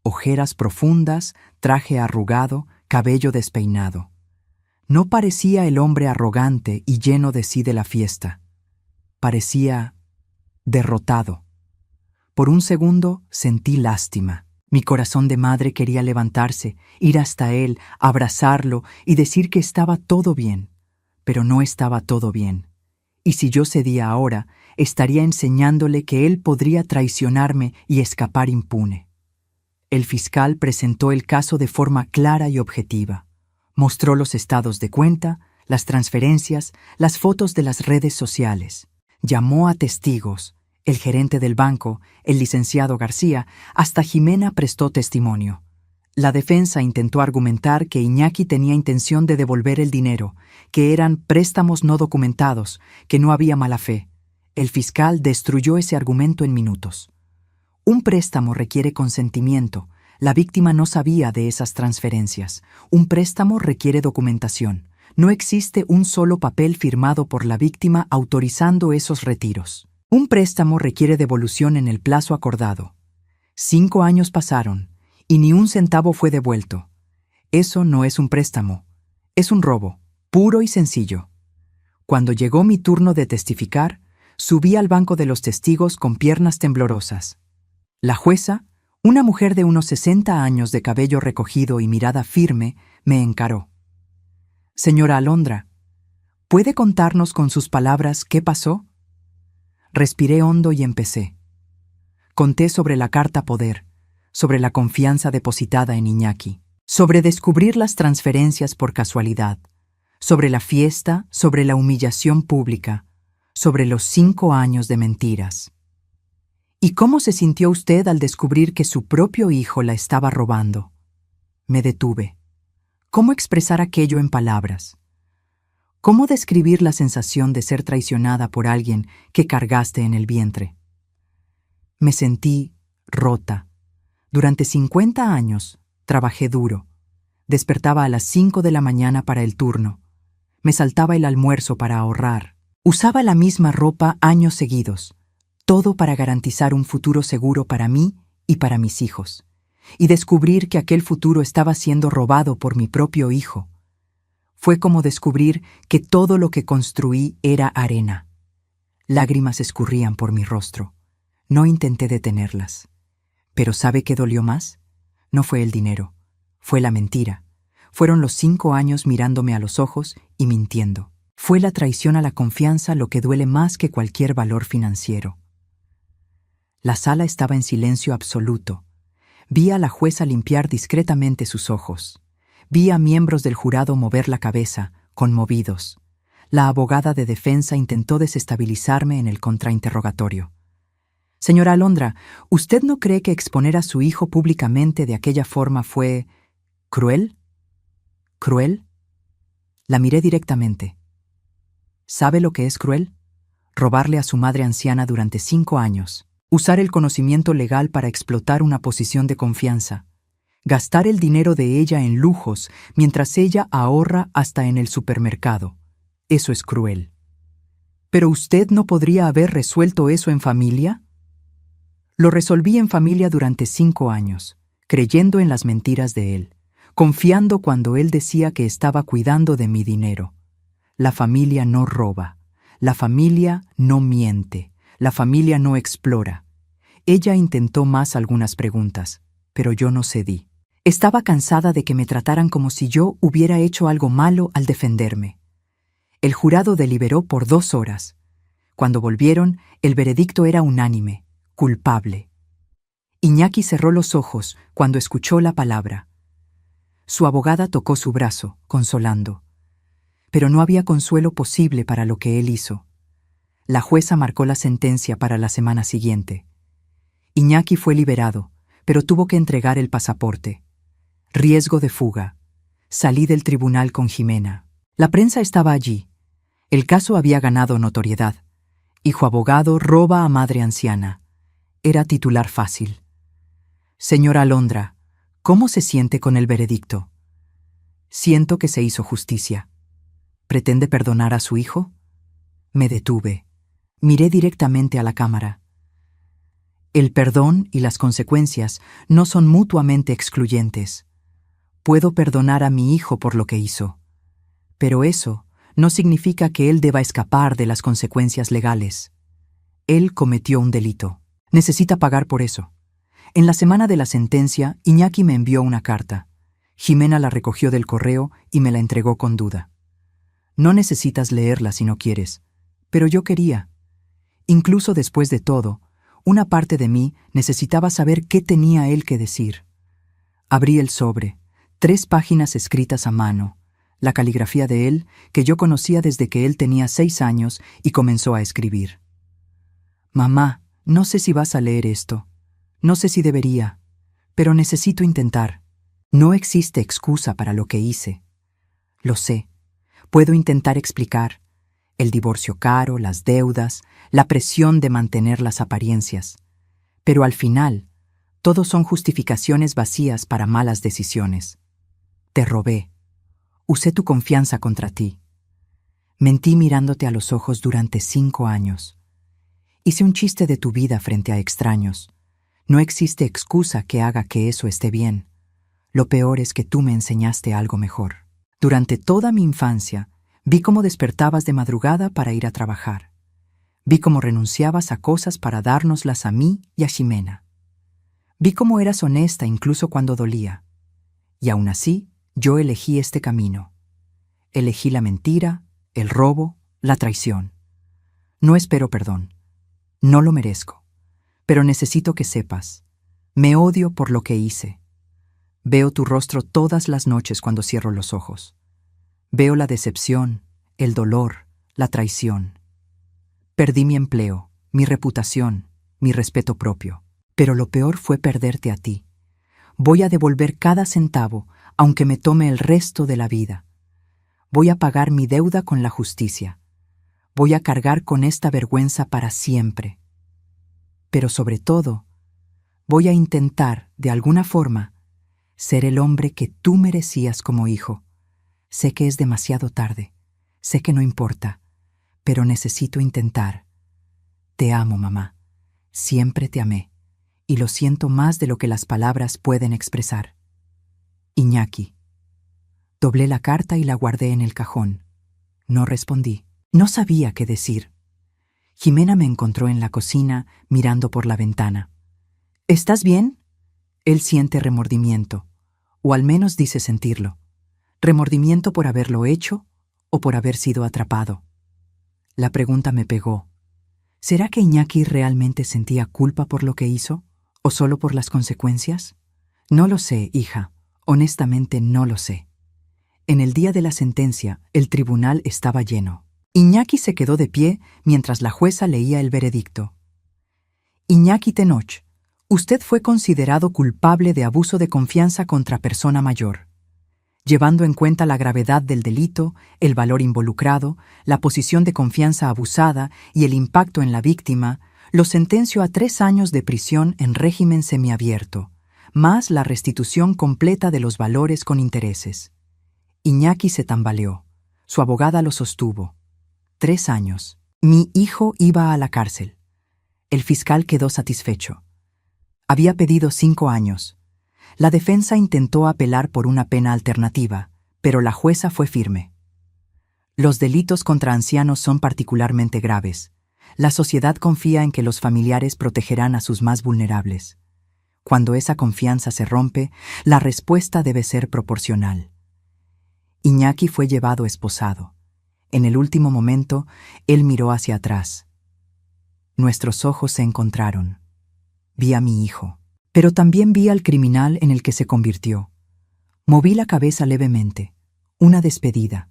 Ojeras profundas, traje arrugado, cabello despeinado. No parecía el hombre arrogante y lleno de sí de la fiesta. Parecía derrotado. Por un segundo sentí lástima. Mi corazón de madre quería levantarse, ir hasta él, abrazarlo y decir que estaba todo bien. Pero no estaba todo bien. Y si yo cedía ahora, estaría enseñándole que él podría traicionarme y escapar impune. El fiscal presentó el caso de forma clara y objetiva. Mostró los estados de cuenta, las transferencias, las fotos de las redes sociales. Llamó a testigos. El gerente del banco, el licenciado García, hasta Jimena prestó testimonio. La defensa intentó argumentar que Iñaki tenía intención de devolver el dinero, que eran préstamos no documentados, que no había mala fe. El fiscal destruyó ese argumento en minutos. Un préstamo requiere consentimiento. La víctima no sabía de esas transferencias. Un préstamo requiere documentación. No existe un solo papel firmado por la víctima autorizando esos retiros. Un préstamo requiere devolución en el plazo acordado. 5 años pasaron y ni un centavo fue devuelto. Eso no es un préstamo, es un robo, puro y sencillo. Cuando llegó mi turno de testificar, subí al banco de los testigos con piernas temblorosas. La jueza, una mujer de unos 60 años de cabello recogido y mirada firme, me encaró. Señora Alondra, ¿puede contarnos con sus palabras qué pasó? Respiré hondo y empecé. Conté sobre la carta poder, sobre la confianza depositada en Iñaki, sobre descubrir las transferencias por casualidad, sobre la fiesta, sobre la humillación pública, sobre los 5 años de mentiras. ¿Y cómo se sintió usted al descubrir que su propio hijo la estaba robando? Me detuve. ¿Cómo expresar aquello en palabras? ¿Cómo describir la sensación de ser traicionada por alguien que cargaste en el vientre? Me sentí rota. Durante 50 años trabajé duro. Despertaba a las 5 de la mañana para el turno. Me saltaba el almuerzo para ahorrar. Usaba la misma ropa años seguidos. Todo para garantizar un futuro seguro para mí y para mis hijos. Y descubrir que aquel futuro estaba siendo robado por mi propio hijo. Fue como descubrir que todo lo que construí era arena. Lágrimas escurrían por mi rostro. No intenté detenerlas. Pero ¿sabe qué dolió más? No fue el dinero, fue la mentira. Fueron los 5 años mirándome a los ojos y mintiendo. Fue la traición a la confianza lo que duele más que cualquier valor financiero. La sala estaba en silencio absoluto. Vi a la jueza limpiar discretamente sus ojos. Vi a miembros del jurado mover la cabeza, conmovidos. La abogada de defensa intentó desestabilizarme en el contrainterrogatorio. Señora Alondra, ¿usted no cree que exponer a su hijo públicamente de aquella forma fue cruel? ¿Cruel? La miré directamente. ¿Sabe lo que es cruel? Robarle a su madre anciana durante 5 años, usar el conocimiento legal para explotar una posición de confianza, gastar el dinero de ella en lujos mientras ella ahorra hasta en el supermercado. Eso es cruel. ¿Pero usted no podría haber resuelto eso en familia? Lo resolví en familia durante 5 años, creyendo en las mentiras de él, confiando cuando él decía que estaba cuidando de mi dinero. La familia no roba, la familia no miente, La familia no explora. Ella intentó más algunas preguntas, pero yo no cedí. Estaba cansada de que me trataran como si yo hubiera hecho algo malo al defenderme. El jurado deliberó por 2 horas. Cuando volvieron, el veredicto era unánime: culpable. Iñaki cerró los ojos cuando escuchó la palabra. Su abogada tocó su brazo, consolando. Pero no había consuelo posible para lo que él hizo. La jueza marcó la sentencia para la semana siguiente. Iñaki fue liberado, pero tuvo que entregar el pasaporte. Riesgo de fuga. Salí del tribunal con Jimena. La prensa estaba allí. El caso había ganado notoriedad. Hijo abogado roba a madre anciana. Era titular fácil. Señora Alondra, ¿cómo se siente con el veredicto? Siento que se hizo justicia. ¿Pretende perdonar a su hijo? Me detuve. Miré directamente a la cámara. El perdón y las consecuencias no son mutuamente excluyentes. Puedo perdonar a mi hijo por lo que hizo, pero eso no significa que él deba escapar de las consecuencias legales. Él cometió un delito. Necesita pagar por eso. En la semana de la sentencia, Iñaki me envió una carta. Jimena la recogió del correo y me la entregó con duda. No necesitas leerla si no quieres, pero yo quería. Incluso después de todo, una parte de mí necesitaba saber qué tenía él que decir. Abrí el sobre, 3 páginas escritas a mano, la caligrafía de él, que yo conocía desde que él tenía 6 años y comenzó a escribir. Mamá, no sé si vas a leer esto. No sé si debería, pero necesito intentar. No existe excusa para lo que hice. Lo sé. Puedo intentar explicar. El divorcio caro, las deudas, la presión de mantener las apariencias. Pero al final, todos son justificaciones vacías para malas decisiones. Te robé. Usé tu confianza contra ti. Mentí mirándote a los ojos durante 5 años. Hice un chiste de tu vida frente a extraños. No existe excusa que haga que eso esté bien. Lo peor es que tú me enseñaste algo mejor. Durante toda mi infancia, vi cómo despertabas de madrugada para ir a trabajar. Vi cómo renunciabas a cosas para dárnoslas a mí y a Ximena. Vi cómo eras honesta incluso cuando dolía. Y aún así, yo elegí este camino. Elegí la mentira, el robo, la traición. No espero perdón. No lo merezco. Pero necesito que sepas, me odio por lo que hice. Veo tu rostro todas las noches cuando cierro los ojos. Veo la decepción, el dolor, la traición. Perdí mi empleo, mi reputación, mi respeto propio. Pero lo peor fue perderte a ti. Voy a devolver cada centavo, aunque me tome el resto de la vida. Voy a pagar mi deuda con la justicia. Voy a cargar con esta vergüenza para siempre. Pero sobre todo, voy a intentar, de alguna forma, ser el hombre que tú merecías como hijo. Sé que es demasiado tarde, sé que no importa, pero necesito intentar. Te amo, mamá. Siempre te amé, y lo siento más de lo que las palabras pueden expresar. Iñaki. Doblé la carta y la guardé en el cajón. No respondí. No sabía qué decir. Jimena me encontró en la cocina, mirando por la ventana. ¿Estás bien? Él siente remordimiento, o al menos dice sentirlo. ¿Remordimiento por haberlo hecho o por haber sido atrapado? La pregunta me pegó. ¿Será que Iñaki realmente sentía culpa por lo que hizo, o solo por las consecuencias? No lo sé, hija. Honestamente no lo sé. En el día de la sentencia, el tribunal estaba lleno. Iñaki se quedó de pie mientras la jueza leía el veredicto. Iñaki Tenoch, usted fue considerado culpable de abuso de confianza contra persona mayor. Llevando en cuenta la gravedad del delito, el valor involucrado, la posición de confianza abusada y el impacto en la víctima, lo sentencio a 3 años de prisión en régimen semiabierto, más la restitución completa de los valores con intereses. Iñaki se tambaleó. Su abogada lo sostuvo. 3 años. Mi hijo iba a la cárcel. El fiscal quedó satisfecho. Había pedido 5 años. La defensa intentó apelar por una pena alternativa, pero la jueza fue firme. Los delitos contra ancianos son particularmente graves. La sociedad confía en que los familiares protegerán a sus más vulnerables. Cuando esa confianza se rompe, la respuesta debe ser proporcional. Iñaki fue llevado esposado. En el último momento, él miró hacia atrás. Nuestros ojos se encontraron. Vi a mi hijo, pero también vi al criminal en el que se convirtió. Moví la cabeza levemente. Una despedida,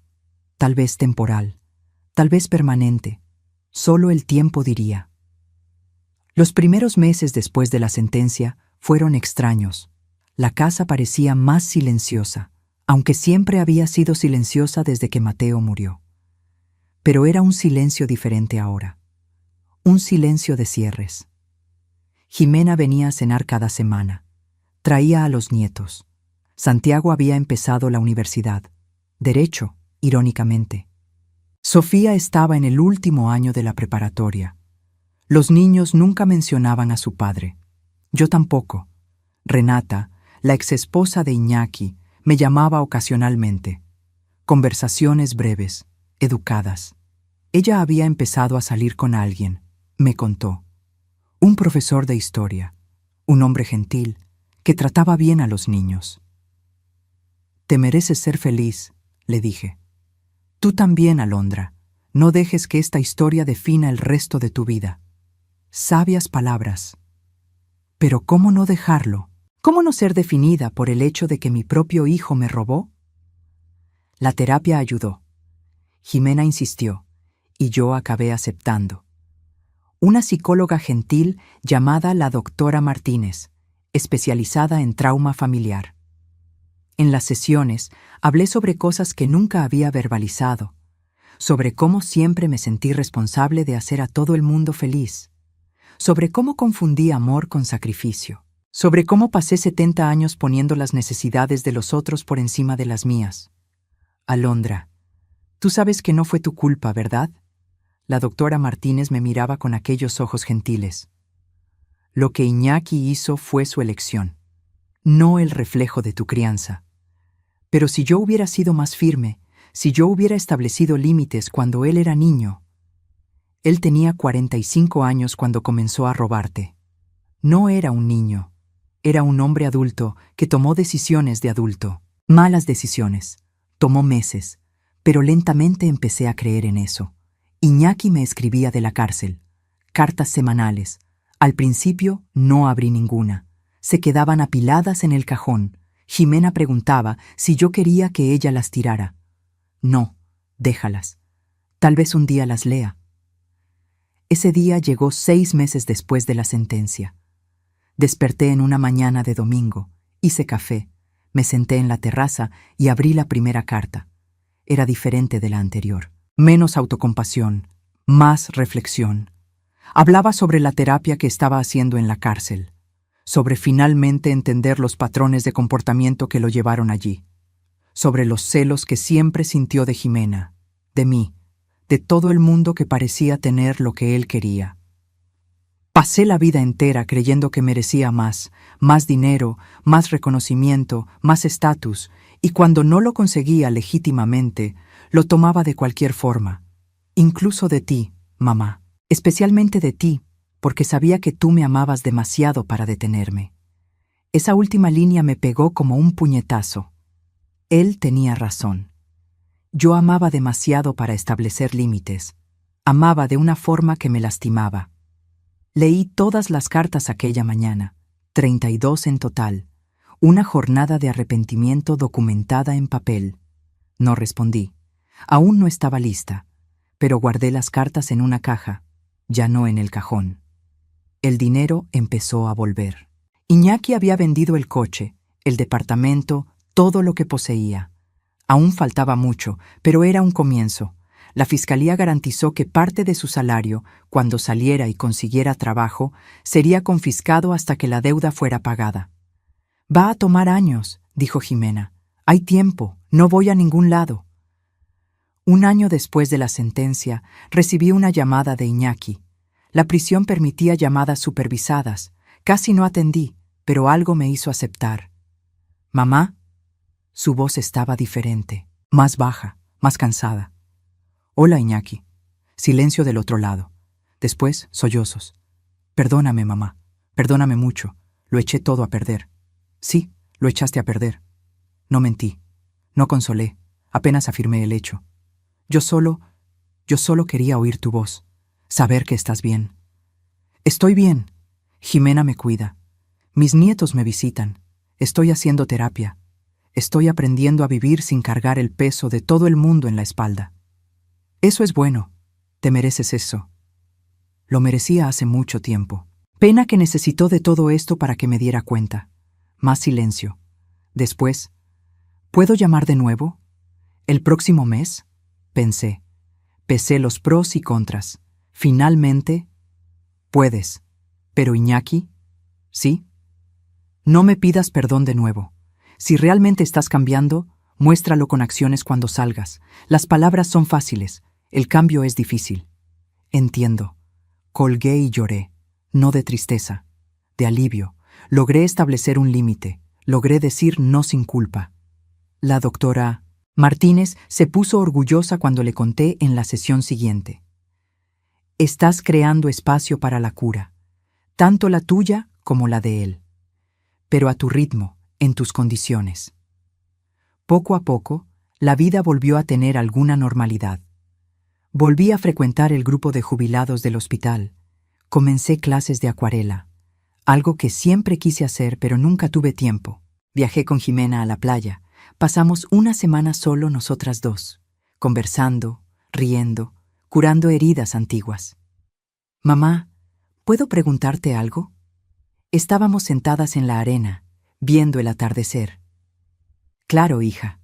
tal vez temporal, tal vez permanente. Solo el tiempo diría. Los primeros meses después de la sentencia fueron extraños. La casa parecía más silenciosa, aunque siempre había sido silenciosa desde que Mateo murió. Pero era un silencio diferente ahora. Un silencio de cierres. Jimena venía a cenar cada semana. Traía a los nietos. Santiago había empezado la universidad. Derecho, irónicamente. Sofía estaba en el último año de la preparatoria. Los niños nunca mencionaban a su padre. Yo tampoco. Renata, la exesposa de Iñaki, me llamaba ocasionalmente. Conversaciones breves, educadas. Ella había empezado a salir con alguien, me contó. Un profesor de historia, un hombre gentil, que trataba bien a los niños. Te mereces ser feliz, le dije. Tú también, Alondra. No dejes que esta historia defina el resto de tu vida. Sabias palabras. Pero ¿cómo no dejarlo? ¿Cómo no ser definida por el hecho de que mi propio hijo me robó? La terapia ayudó. Jimena insistió, y yo acabé aceptando. Una psicóloga gentil llamada la doctora Martínez, especializada en trauma familiar. En las sesiones hablé sobre cosas que nunca había verbalizado, sobre cómo siempre me sentí responsable de hacer a todo el mundo feliz, sobre cómo confundí amor con sacrificio, sobre cómo pasé 70 años poniendo las necesidades de los otros por encima de las mías. Alondra, tú sabes que no fue tu culpa, ¿verdad? La doctora Martínez me miraba con aquellos ojos gentiles. Lo que Iñaki hizo fue su elección, no el reflejo de tu crianza. Pero si yo hubiera sido más firme, si yo hubiera establecido límites cuando él era niño. Él tenía 45 años cuando comenzó a robarte. No era un niño, era un hombre adulto que tomó decisiones de adulto. Malas decisiones. Tomó meses, pero lentamente empecé a creer en eso. Iñaki me escribía de la cárcel, cartas semanales. Al principio no abrí ninguna. Se quedaban apiladas en el cajón. Jimena preguntaba si yo quería que ella las tirara. No, déjalas. Tal vez un día las lea. Ese día llegó 6 meses después de la sentencia. Desperté en una mañana de domingo, hice café, me senté en la terraza y abrí la primera carta. Era diferente de la anterior. Menos autocompasión, más reflexión. Hablaba sobre la terapia que estaba haciendo en la cárcel, sobre finalmente entender los patrones de comportamiento que lo llevaron allí, sobre los celos que siempre sintió de Jimena, de mí, de todo el mundo que parecía tener lo que él quería. Pasé la vida entera creyendo que merecía más dinero, más reconocimiento, más estatus, y cuando no lo conseguía legítimamente, lo tomaba de cualquier forma, incluso de ti, mamá, especialmente de ti, porque sabía que tú me amabas demasiado para detenerme. Esa última línea me pegó como un puñetazo. Él tenía razón. Yo amaba demasiado para establecer límites. Amaba de una forma que me lastimaba. Leí todas las cartas aquella mañana, 32 en total, una jornada de arrepentimiento documentada en papel. No respondí. Aún no estaba lista, pero guardé las cartas en una caja, ya no en el cajón. El dinero empezó a volver. Iñaki había vendido el coche, el departamento, todo lo que poseía. Aún faltaba mucho, pero era un comienzo. La fiscalía garantizó que parte de su salario, cuando saliera y consiguiera trabajo, sería confiscado hasta que la deuda fuera pagada. «Va a tomar años», dijo Jimena. «Hay tiempo, no voy a ningún lado». Un año después de la sentencia, recibí una llamada de Iñaki. La prisión permitía llamadas supervisadas. Casi no atendí, pero algo me hizo aceptar. «¿Mamá?» Su voz estaba diferente, más baja, más cansada. «Hola, Iñaki». Silencio del otro lado. Después, sollozos. Perdóname, mamá. Perdóname mucho. Lo eché todo a perder. Sí, lo echaste a perder. No mentí. No consolé. Apenas afirmé el hecho. Yo solo quería oír tu voz. Saber que estás bien. Estoy bien. Jimena me cuida. Mis nietos me visitan. Estoy haciendo terapia. Estoy aprendiendo a vivir sin cargar el peso de todo el mundo en la espalda. Eso es bueno. Te mereces eso. Lo merecía hace mucho tiempo. Pena que necesitó de todo esto para que me diera cuenta. Más silencio. Después, ¿puedo llamar de nuevo? ¿El próximo mes? Pensé. Pesé los pros y contras. Finalmente, puedes. Pero Iñaki, ¿sí? No me pidas perdón de nuevo. Si realmente estás cambiando, muéstralo con acciones cuando salgas. Las palabras son fáciles, el cambio es difícil. Entiendo. Colgué y lloré, no de tristeza, de alivio. Logré establecer un límite, logré decir no sin culpa. La doctora Martínez se puso orgullosa cuando le conté en la sesión siguiente. Estás creando espacio para la cura, tanto la tuya como la de él, pero a tu ritmo, en tus condiciones. Poco a poco, la vida volvió a tener alguna normalidad. Volví a frecuentar el grupo de jubilados del hospital. Comencé clases de acuarela, algo que siempre quise hacer pero nunca tuve tiempo. Viajé con Jimena a la playa. Pasamos una semana solo nosotras dos, conversando, riendo, curando heridas antiguas. Mamá, ¿puedo preguntarte algo? Estábamos sentadas en la arena, viendo el atardecer. Claro, hija.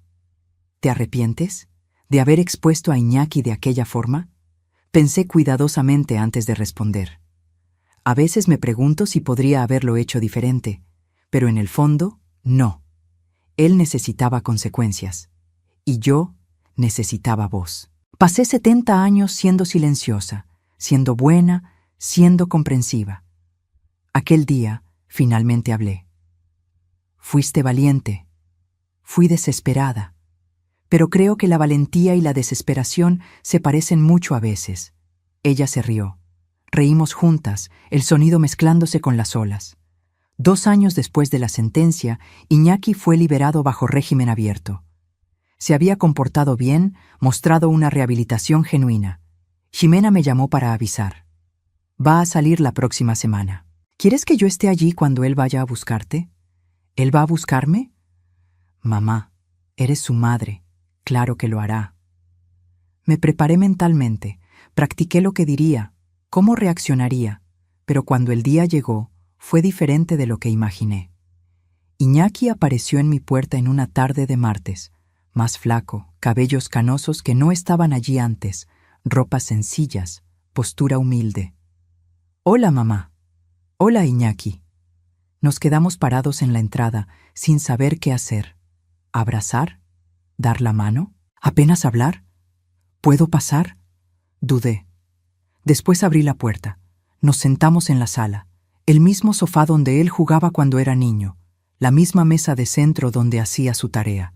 ¿Te arrepientes de haber expuesto a Iñaki de aquella forma? Pensé cuidadosamente antes de responder. A veces me pregunto si podría haberlo hecho diferente, pero en el fondo, no. Él necesitaba consecuencias, y yo necesitaba voz. Pasé 70 años siendo silenciosa, siendo buena, siendo comprensiva. Aquel día, finalmente hablé. Fuiste valiente. Fui desesperada. Pero creo que la valentía y la desesperación se parecen mucho a veces. Ella se rió. Reímos juntas, el sonido mezclándose con las olas. 2 años después de la sentencia, Iñaki fue liberado bajo régimen abierto. Se había comportado bien, mostrado una rehabilitación genuina. Jimena me llamó para avisar. Va a salir la próxima semana. ¿Quieres que yo esté allí cuando él vaya a buscarte? ¿Él va a buscarme? Mamá, eres su madre. Claro que lo hará. Me preparé mentalmente, practiqué lo que diría, cómo reaccionaría, pero cuando el día llegó, fue diferente de lo que imaginé. Iñaki apareció en mi puerta en una tarde de martes, más flaco, cabellos canosos que no estaban allí antes, ropas sencillas, postura humilde. Hola, mamá. Hola, Iñaki. Nos quedamos parados en la entrada, sin saber qué hacer. ¿Abrazar? ¿Dar la mano? ¿Apenas hablar? ¿Puedo pasar? Dudé. Después abrí la puerta. Nos sentamos en la sala, el mismo sofá donde él jugaba cuando era niño, la misma mesa de centro donde hacía su tarea.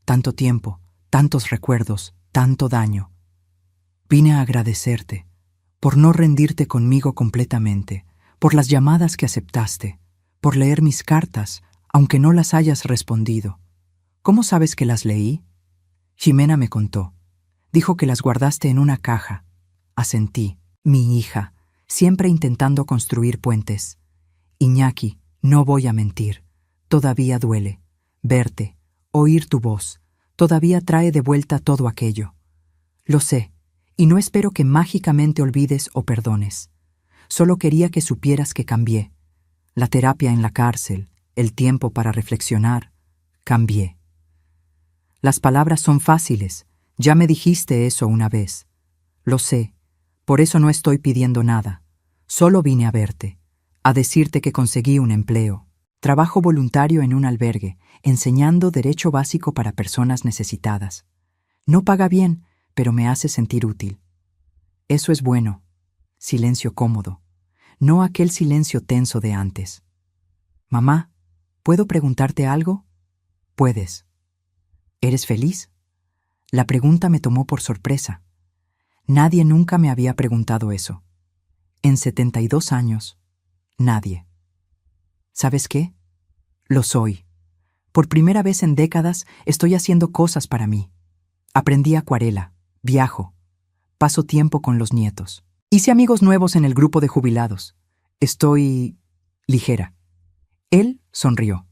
Tanto tiempo, tantos recuerdos, tanto daño. Vine a agradecerte, por no rendirte conmigo completamente, por las llamadas que aceptaste, por leer mis cartas, aunque no las hayas respondido. ¿Cómo sabes que las leí? Jimena me contó. Dijo que las guardaste en una caja. Asentí. Mi hija, siempre intentando construir puentes. Iñaki, no voy a mentir. Todavía duele. Verte, oír tu voz, todavía trae de vuelta todo aquello. Lo sé, y no espero que mágicamente olvides o perdones. Solo quería que supieras que cambié. La terapia en la cárcel, el tiempo para reflexionar, cambié. Las palabras son fáciles, ya me dijiste eso una vez. Lo sé, por eso no estoy pidiendo nada. Solo vine a verte, a decirte que conseguí un empleo. Trabajo voluntario en un albergue, enseñando derecho básico para personas necesitadas. No paga bien, pero me hace sentir útil. Eso es bueno. Silencio cómodo, no aquel silencio tenso de antes. Mamá, ¿puedo preguntarte algo? Puedes. ¿Eres feliz? La pregunta me tomó por sorpresa. Nadie nunca me había preguntado eso. En 72 años, nadie. ¿Sabes qué? Lo soy. Por primera vez en décadas estoy haciendo cosas para mí. Aprendí acuarela, viajo, paso tiempo con los nietos. Hice amigos nuevos en el grupo de jubilados. Estoy ligera. Él sonrió.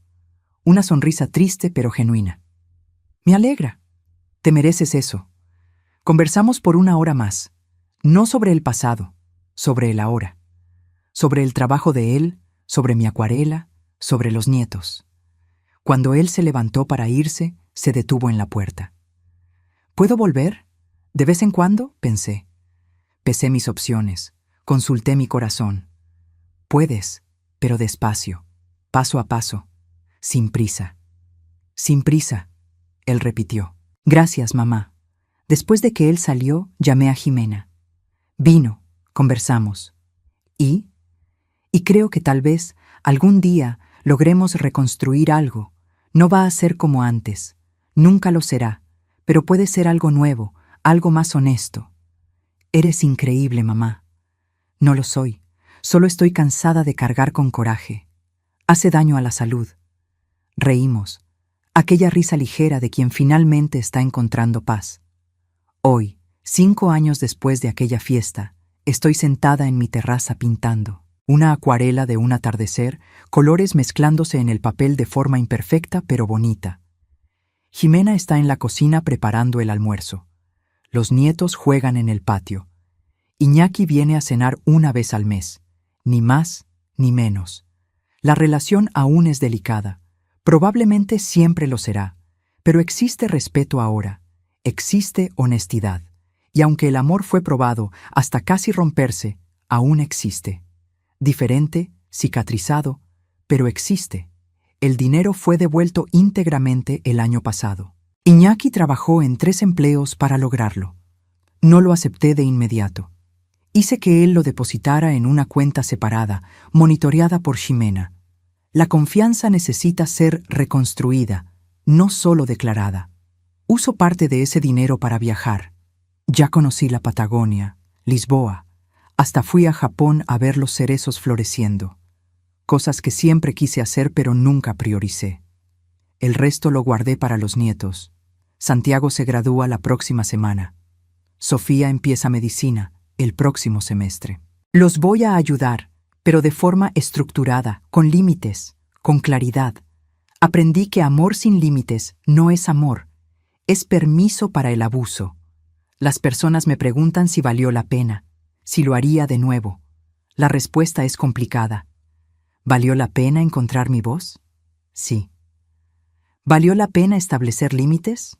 Una sonrisa triste pero genuina. Me alegra. Te mereces eso. Conversamos por 1 hora más. No sobre el pasado, sobre el ahora. Sobre el trabajo de él, sobre mi acuarela, sobre los nietos. Cuando él se levantó para irse, se detuvo en la puerta. ¿Puedo volver? De vez en cuando, pensé. Pesé mis opciones, consulté mi corazón. Puedes, pero despacio, paso a paso, sin prisa. Sin prisa, él repitió. Gracias, mamá. Después de que él salió, llamé a Jimena. Vino, conversamos. Y creo que tal vez algún día logremos reconstruir algo. No va a ser como antes, nunca lo será, pero puede ser algo nuevo, algo más honesto. Eres increíble, mamá. No lo soy, solo estoy cansada de cargar con coraje. Hace daño a la salud. Reímos, aquella risa ligera de quien finalmente está encontrando paz. Hoy, 5 años después de aquella fiesta, estoy sentada en mi terraza pintando. Una acuarela de un atardecer, colores mezclándose en el papel de forma imperfecta pero bonita. Jimena está en la cocina preparando el almuerzo. Los nietos juegan en el patio. Iñaki viene a cenar 1 vez al mes, ni más ni menos. La relación aún es delicada, probablemente siempre lo será, pero existe respeto ahora, existe honestidad, y aunque el amor fue probado hasta casi romperse, aún existe. Diferente, cicatrizado, pero existe. El dinero fue devuelto íntegramente el año pasado. Iñaki trabajó en 3 empleos para lograrlo. No lo acepté de inmediato. Hice que él lo depositara en una cuenta separada, monitoreada por Jimena. La confianza necesita ser reconstruida, no solo declarada. Uso parte de ese dinero para viajar. Ya conocí la Patagonia, Lisboa. Hasta fui a Japón a ver los cerezos floreciendo. Cosas que siempre quise hacer pero nunca prioricé. El resto lo guardé para los nietos. Santiago se gradúa la próxima semana. Sofía empieza medicina el próximo semestre. Los voy a ayudar, pero de forma estructurada, con límites, con claridad. Aprendí que amor sin límites no es amor, es permiso para el abuso. Las personas me preguntan si valió la pena, si lo haría de nuevo. La respuesta es complicada. ¿Valió la pena encontrar mi voz? Sí. ¿Valió la pena establecer límites?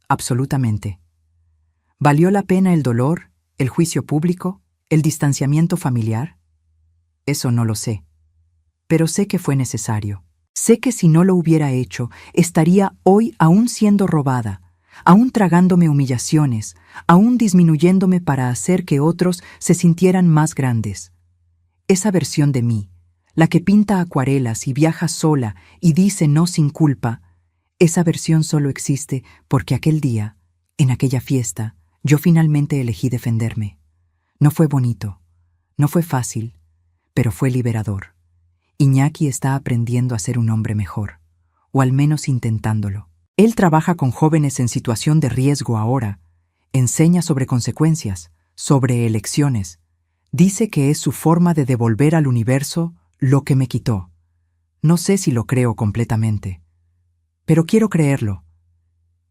Absolutamente. ¿Valió la pena el dolor, el juicio público, el distanciamiento familiar? Eso no lo sé. Pero sé que fue necesario. Sé que si no lo hubiera hecho, estaría hoy aún siendo robada, aún tragándome humillaciones, aún disminuyéndome para hacer que otros se sintieran más grandes. Esa versión de mí, la que pinta acuarelas y viaja sola y dice no sin culpa, esa versión solo existe porque aquel día, en aquella fiesta, yo finalmente elegí defenderme. No fue bonito, no fue fácil, pero fue liberador. Iñaki está aprendiendo a ser un hombre mejor, o al menos intentándolo. Él trabaja con jóvenes en situación de riesgo ahora, enseña sobre consecuencias, sobre elecciones. Dice que es su forma de devolver al universo lo que me quitó. No sé si lo creo completamente, pero quiero creerlo.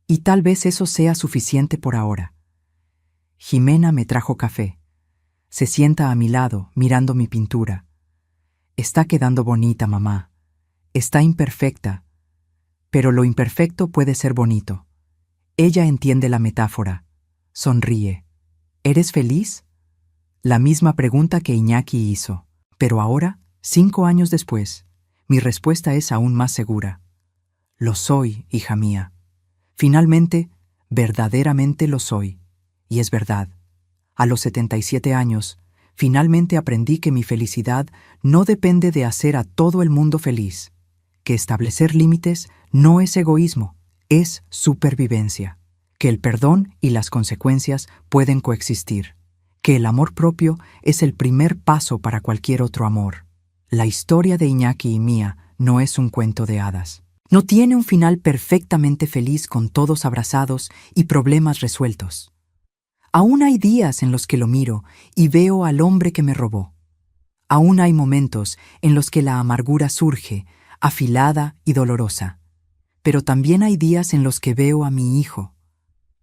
Y tal vez eso sea suficiente por ahora. Jimena me trajo café. Se sienta a mi lado, mirando mi pintura. Está quedando bonita, mamá. Está imperfecta, pero lo imperfecto puede ser bonito. Ella entiende la metáfora. Sonríe. ¿Eres feliz? La misma pregunta que Iñaki hizo. Pero ahora, 5 años después, mi respuesta es aún más segura. Lo soy, hija mía. Finalmente, verdaderamente lo soy. Y es verdad. A los 77 años, finalmente aprendí que mi felicidad no depende de hacer a todo el mundo feliz, que establecer límites no es egoísmo, es supervivencia, que el perdón y las consecuencias pueden coexistir, que el amor propio es el primer paso para cualquier otro amor. La historia de Iñaki y mía no es un cuento de hadas. No tiene un final perfectamente feliz con todos abrazados y problemas resueltos. Aún hay días en los que lo miro y veo al hombre que me robó. Aún hay momentos en los que la amargura surge, afilada y dolorosa. Pero también hay días en los que veo a mi hijo,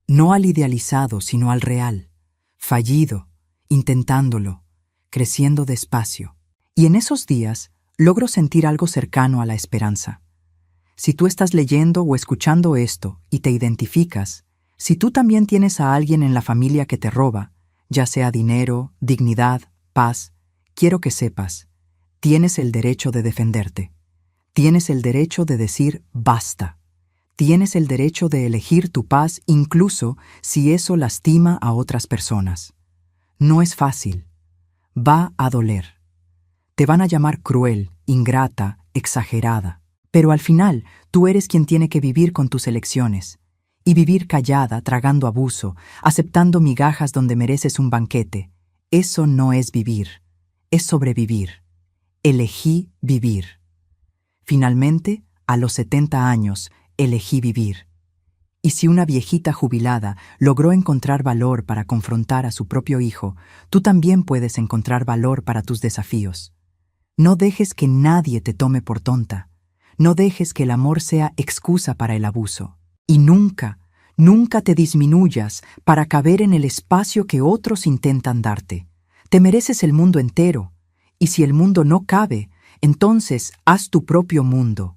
no al idealizado, sino al real, fallido, intentándolo, creciendo despacio. Y en esos días logro sentir algo cercano a la esperanza. Si tú estás leyendo o escuchando esto y te identificas, si tú también tienes a alguien en la familia que te roba, ya sea dinero, dignidad, paz, quiero que sepas, tienes el derecho de defenderte. Tienes el derecho de decir basta. Tienes el derecho de elegir tu paz incluso si eso lastima a otras personas. No es fácil. Va a doler. Te van a llamar cruel, ingrata, exagerada. Pero al final, tú eres quien tiene que vivir con tus elecciones. Y vivir callada, tragando abuso, aceptando migajas donde mereces un banquete. Eso no es vivir. Es sobrevivir. Elegí vivir. Finalmente, a los 70 años, elegí vivir. Y si una viejita jubilada logró encontrar valor para confrontar a su propio hijo, tú también puedes encontrar valor para tus desafíos. No dejes que nadie te tome por tonta. No dejes que el amor sea excusa para el abuso. Y nunca, nunca te disminuyas para caber en el espacio que otros intentan darte. Te mereces el mundo entero. Y si el mundo no cabe, entonces haz tu propio mundo.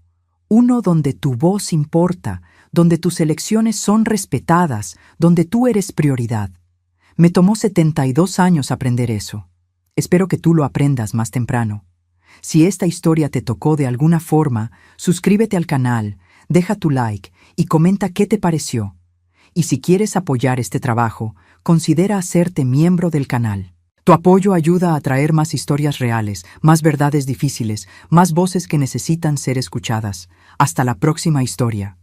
Uno donde tu voz importa, donde tus elecciones son respetadas, donde tú eres prioridad. Me tomó 72 años aprender eso. Espero que tú lo aprendas más temprano. Si esta historia te tocó de alguna forma, suscríbete al canal, deja tu like y comenta qué te pareció. Y si quieres apoyar este trabajo, considera hacerte miembro del canal. Tu apoyo ayuda a traer más historias reales, más verdades difíciles, más voces que necesitan ser escuchadas. Hasta la próxima historia.